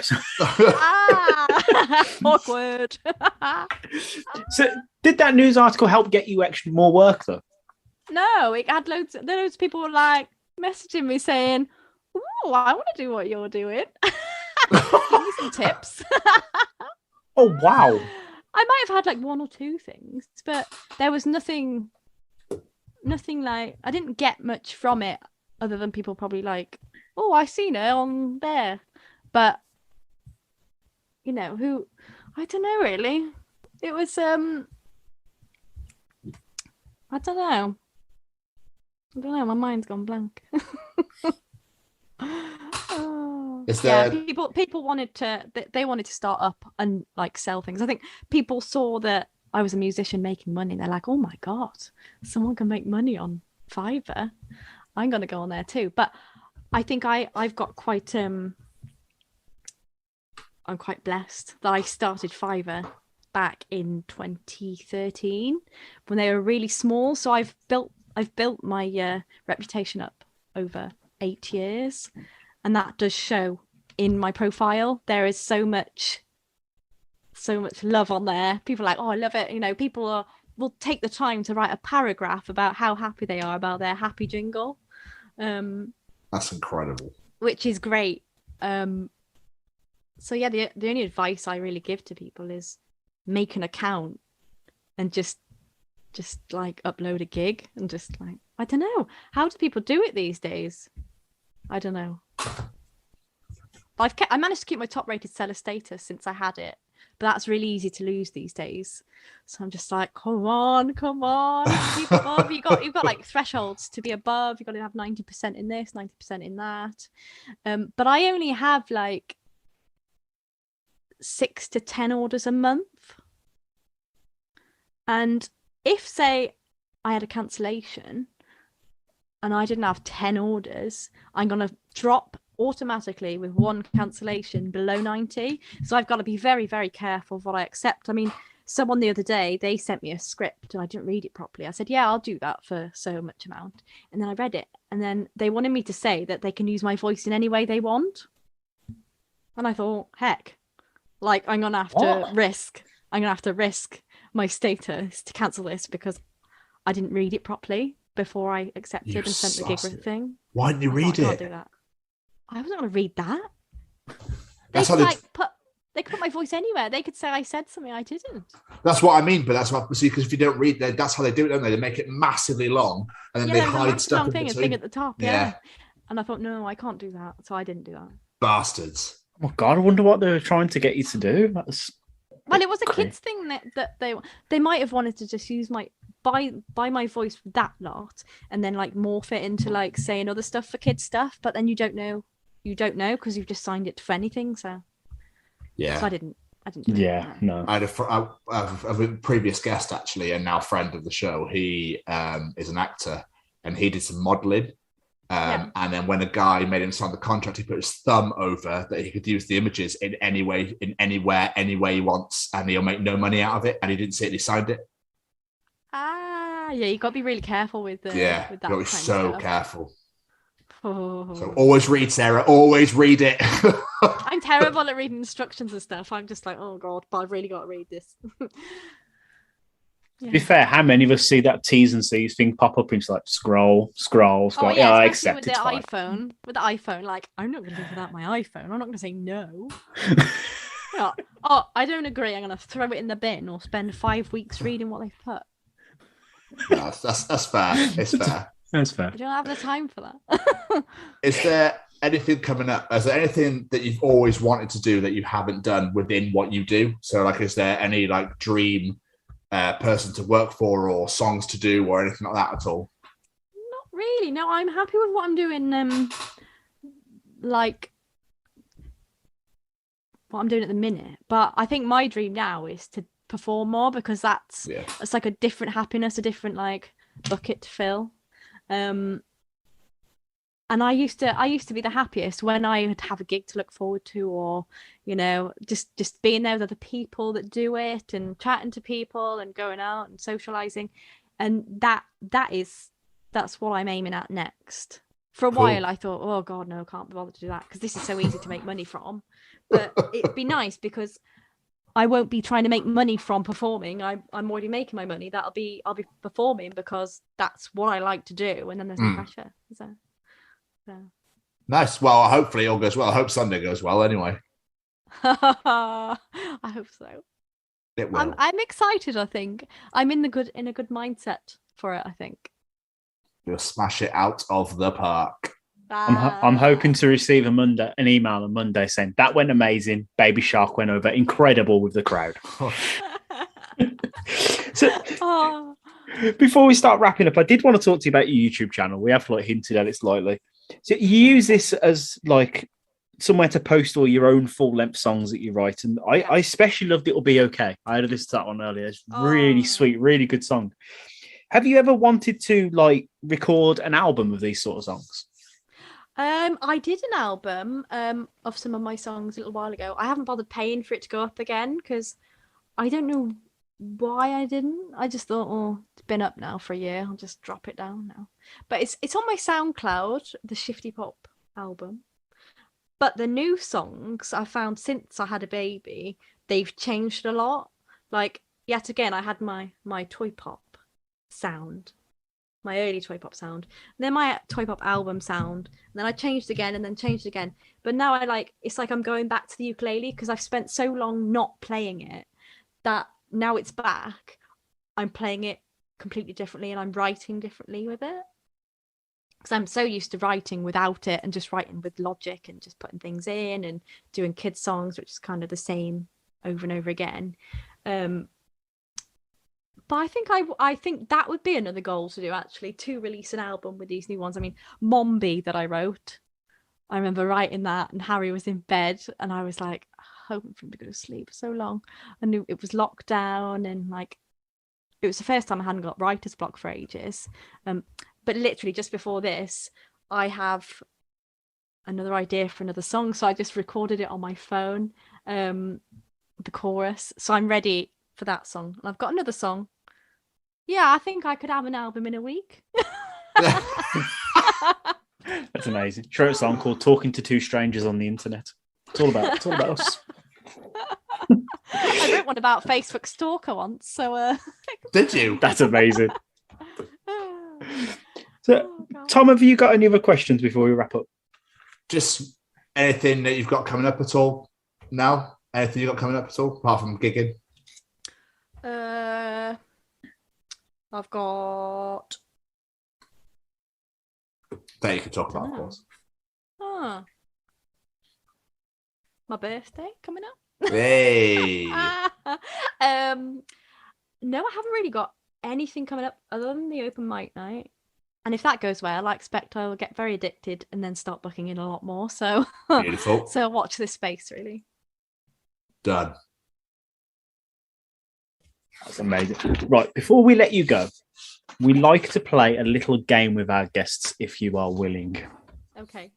Awkward. So did that news article help get you actually more work though? No, it had loads of people were like messaging me saying, "Oh, I want to do what you're doing." Give me some tips. Oh wow. I might have had like one or two things, but there was nothing like I didn't get much from it other than people probably like, oh, I seen her on there. But you know, who I don't know really. It was I don't know, my mind's gone blank. People wanted to start up and like sell things. I think people saw that I was a musician making money. They're like, oh my god, someone can make money on Fiverr. I'm gonna go on there too. But I think I've got quite I'm quite blessed that I started Fiverr back in 2013 when they were really small. So I've built my reputation up over 8 years. And that does show in my profile. There is so much love on there. People are like, oh, I love it. You know, people will take the time to write a paragraph about how happy they are about their happy jingle. That's incredible. Which is great. So yeah, the only advice I really give to people is make an account and just like upload a gig and just like, I don't know. How do people do it these days? I don't know. I managed to keep my top rated seller status since I had it, but that's really easy to lose these days. So I'm just like, come on, keep above. You've got like thresholds to be above. You've got to have 90% in this, 90% in that. But I only have like 6 to 10 orders a month. And if say I had a cancellation and I didn't have 10 orders, I'm going to drop automatically with one cancellation below 90. So I've got to be very, very careful of what I accept. I mean, someone the other day, they sent me a script and I didn't read it properly. I said, yeah, I'll do that for so much amount. And then I read it. And then they wanted me to say that they can use my voice in any way they want. And I thought, heck, like I'm going to have to risk my status to cancel this because I didn't read it properly before I accepted and sent the gig thing. Why didn't you read it? I can't do that. I wasn't going to read that. They could put my voice anywhere. They could say I said something I didn't. That's what I mean, but that's what see because if you don't read that, that's how they do it, don't they? They make it massively long and then they hide stuff in between. Thing at the top, yeah. And I thought, no, I can't do that, so I didn't do that. Bastards! Oh God, I wonder what they were trying to get you to do. Well, it was a kids thing that they might have wanted to just use my buy my voice for that lot and then like morph it into like saying other stuff for kids stuff, but then you don't know because you've just signed it for anything. So yeah, so I didn't. Yeah, no. I had a previous guest actually, and now friend of the show. He is an actor, and he did some modeling. And then when a guy made him sign the contract, he put his thumb over that he could use the images in any way, in anywhere, any way he wants, and he'll make no money out of it. And he didn't see it; he signed it. Yeah, you got to be really careful with with that. You got to be so careful. Oh. So always read, Sarah. Always read it. I'm terrible at reading instructions and stuff. I'm just like, oh god, but I've really got to read this. To be fair, how many of us see that T's and C's thing pop up and it's like scroll? Oh, yeah, I accept with it. With the iPhone, like, I'm not going to live without my iPhone. I'm not going to say no. Yeah. Oh, I don't agree. I'm going to throw it in the bin or spend 5 weeks reading what they've put. No, that's fair. It's fair. That's fair. I don't have the time for that. Is there anything coming up? Is there anything that you've always wanted to do that you haven't done within what you do? So, like, is there any like dream person to work for or songs to do or anything like that at all? Not really. No, I'm happy with what I'm doing. Like what I'm doing at the minute. But I think my dream now is to perform more, because it's like a different happiness, a different like bucket to fill. And I used to be the happiest when I would have a gig to look forward to, or, you know, just being there with other people that do it and chatting to people and going out and socializing. And that's what I'm aiming at next. For a while, I thought, oh God, no, I can't be bothered to do that because this is so easy to make money from. But it'd be nice because I won't be trying to make money from performing. I'm already making my money. I'll be performing because that's what I like to do, and then there's no pressure. So. Nice. Well, hopefully it all goes well. I hope Sunday goes well anyway. I hope so. It will. I'm excited, I think. I'm in a good mindset for it, I think. You'll smash it out of the park. I'm hoping to receive an email on Monday saying that went amazing. Baby Shark went over incredible with the crowd. So, before we start wrapping up, I did want to talk to you about your YouTube channel. We have like hinted at it slightly. So you use this as like somewhere to post all your own full-length songs that you write, and I especially loved It'll Be Okay. I had listened to that one earlier. It's really sweet, really good song. Have you ever wanted to like record an album of these sort of songs? I did an album of some of my songs a little while ago. I haven't bothered paying for it to go up again because I don't know why I didn't. I just thought, oh, it's been up now for a year. I'll just drop it down now. But it's on my SoundCloud, the ShiftyPop album. But the new songs I found since I had a baby, they've changed a lot. Like, yet again, I had my toy pop sound, my early toy pop sound, and then my toy pop album sound, and then I changed again and then changed again. But now it's like I'm going back to the ukulele because I've spent so long not playing it that now it's back. I'm playing it completely differently and I'm writing differently with it. Because I'm so used to writing without it and just writing with Logic and just putting things in and doing kids songs, which is kind of the same over and over again. But I think that would be another goal to do, actually, to release an album with these new ones. I mean, Mombi that I wrote, I remember writing that and Harry was in bed and I was like, hoping for him to go to sleep for so long. I knew it was lockdown and like it was the first time I hadn't got writer's block for ages. But literally just before this, I have another idea for another song, so I just recorded it on my phone, the chorus. So I'm ready for that song. And I've got another song. Yeah, I think I could have an album in a week. That's amazing. Short song called "Talking to Two Strangers on the Internet." It's all about us. I wrote one about Facebook stalker once, so Did you? That's amazing. So, Tom, have you got any other questions before we wrap up? Just anything that you've got coming up at all now? Anything you've got coming up at all, apart from gigging? I've got... That you can talk about, of course. My birthday coming up. Hey! No, I haven't really got anything coming up other than the open mic night. And if that goes well, I expect I will get very addicted and then start booking in a lot more. So Beautiful. So watch this space, really. Done. That's amazing. Right, before we let you go, we like to play a little game with our guests, if you are willing. Okay.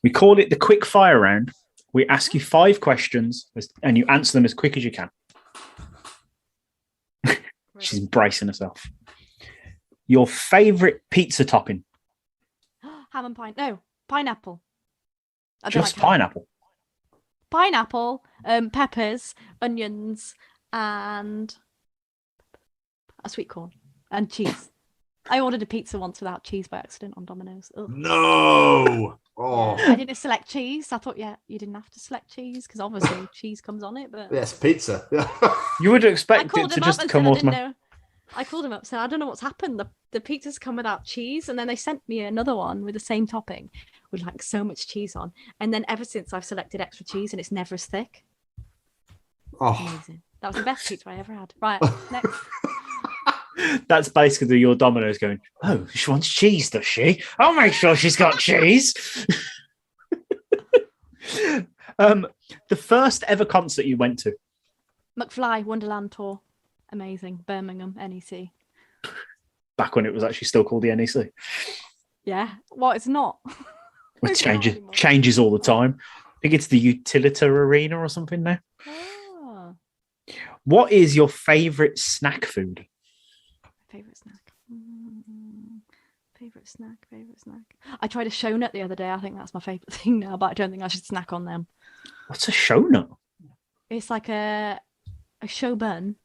We call it the quick fire round. We ask you 5 questions and you answer them as quick as you can. She's embracing herself. Your favourite pizza topping? Ham and pine. No, pineapple. I don't Just like ham. pineapple. Pineapple, peppers, onions, and a sweet corn and cheese. I ordered a pizza once without cheese by accident on Domino's. Ugh. No. Oh. I didn't select cheese. I thought, you didn't have to select cheese because obviously cheese comes on it. But Yes, pizza. You would expect it to just come automatically. I called him up and said, I don't know what's happened. The pizza's come without cheese. And then they sent me another one with the same topping with like so much cheese on. And then ever since I've selected extra cheese and it's never as thick. Oh. Amazing. That was the best pizza I ever had. Right, next. That's basically your Domino's going, oh, she wants cheese, does she? I'll make sure she's got cheese. The first ever concert you went to? McFly Wonderland Tour. Amazing. Birmingham, NEC. Back when it was actually still called the NEC. Yeah. Well, it's not. It It's not anymore. changes all the time. I think it's the Utilita Arena or something now. Ah, What is your favourite snack food? favorite snack. Favorite snack. I tried a show nut the other day. I think that's my favorite thing now, but I don't think I should snack on them. What's a show nut? It's like a show bun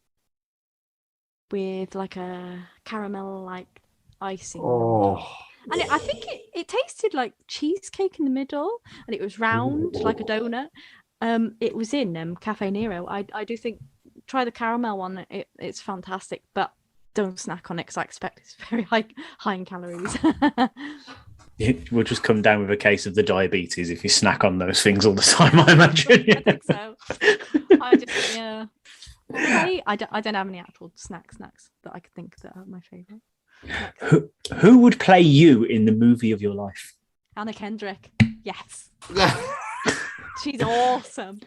with like a caramel like icing. on top. And I think it tasted like cheesecake in the middle, and it was round like a donut. It was in Cafe Nero. I do think try the caramel one. It's fantastic, but don't snack on it because I expect it's very high in calories. It will just come down with a case of the diabetes if you snack on those things all the time, I imagine. I think so. I don't have any actual snacks that I could think that are my favourite. Who would play you in the movie of your life? Anna Kendrick. Yes. She's awesome.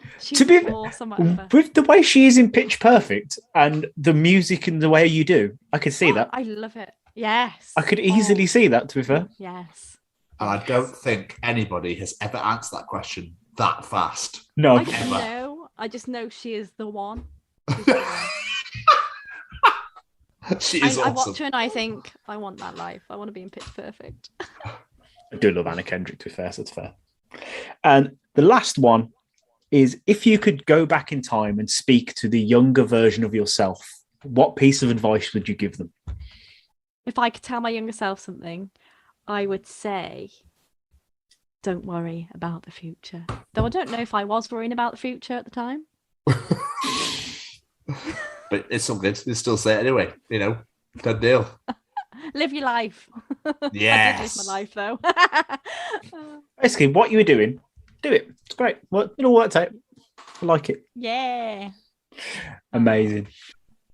Awesome. With the way she is in Pitch Perfect and the music and the way you do, I could see that. I love it. Yes. I could easily see that, to be fair. Yes. And I don't think anybody has ever answered that question that fast. No. I just know she is the one. She is I awesome. watch her and I think, I want that life. I want to be in Pitch Perfect. I do love Anna Kendrick, to be fair, so it's fair. And the last one is, if you could go back in time and speak to the younger version of yourself, what piece of advice would you give them? If I could tell my younger self something, I would say, don't worry about the future. Though I don't know if I was worrying about the future at the time. But it's all good. You still say it anyway. Good deal. Live your life. Yes. I did live my life, though. Basically, what you were doing, do it. It's great. Well, it all worked out. I like it. Yeah. Amazing.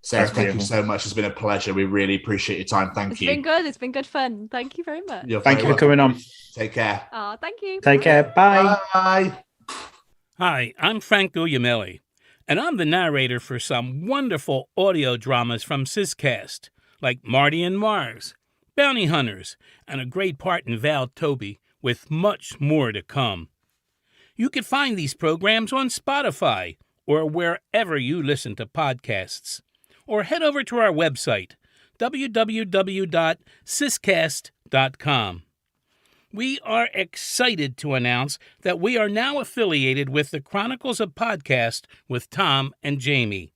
Sarah, That's thank you beautiful. so much. It's been a pleasure. We really appreciate your time. Thank you. It's been good. It's been good fun. Thank you very much. Thank you for coming on. Take care. Oh, thank you. Take care. Bye. Bye. Hi, I'm Frank Guglielmelli, and I'm the narrator for some wonderful audio dramas from Syscast, like Marty and Mars, Bounty Hunters, and a great part in Val Toby, with much more to come. You can find these programs on Spotify or wherever you listen to podcasts, or head over to our website, www.syscast.com. We are excited to announce that we are now affiliated with the Chronicles of Podcast with Tom and Jamie.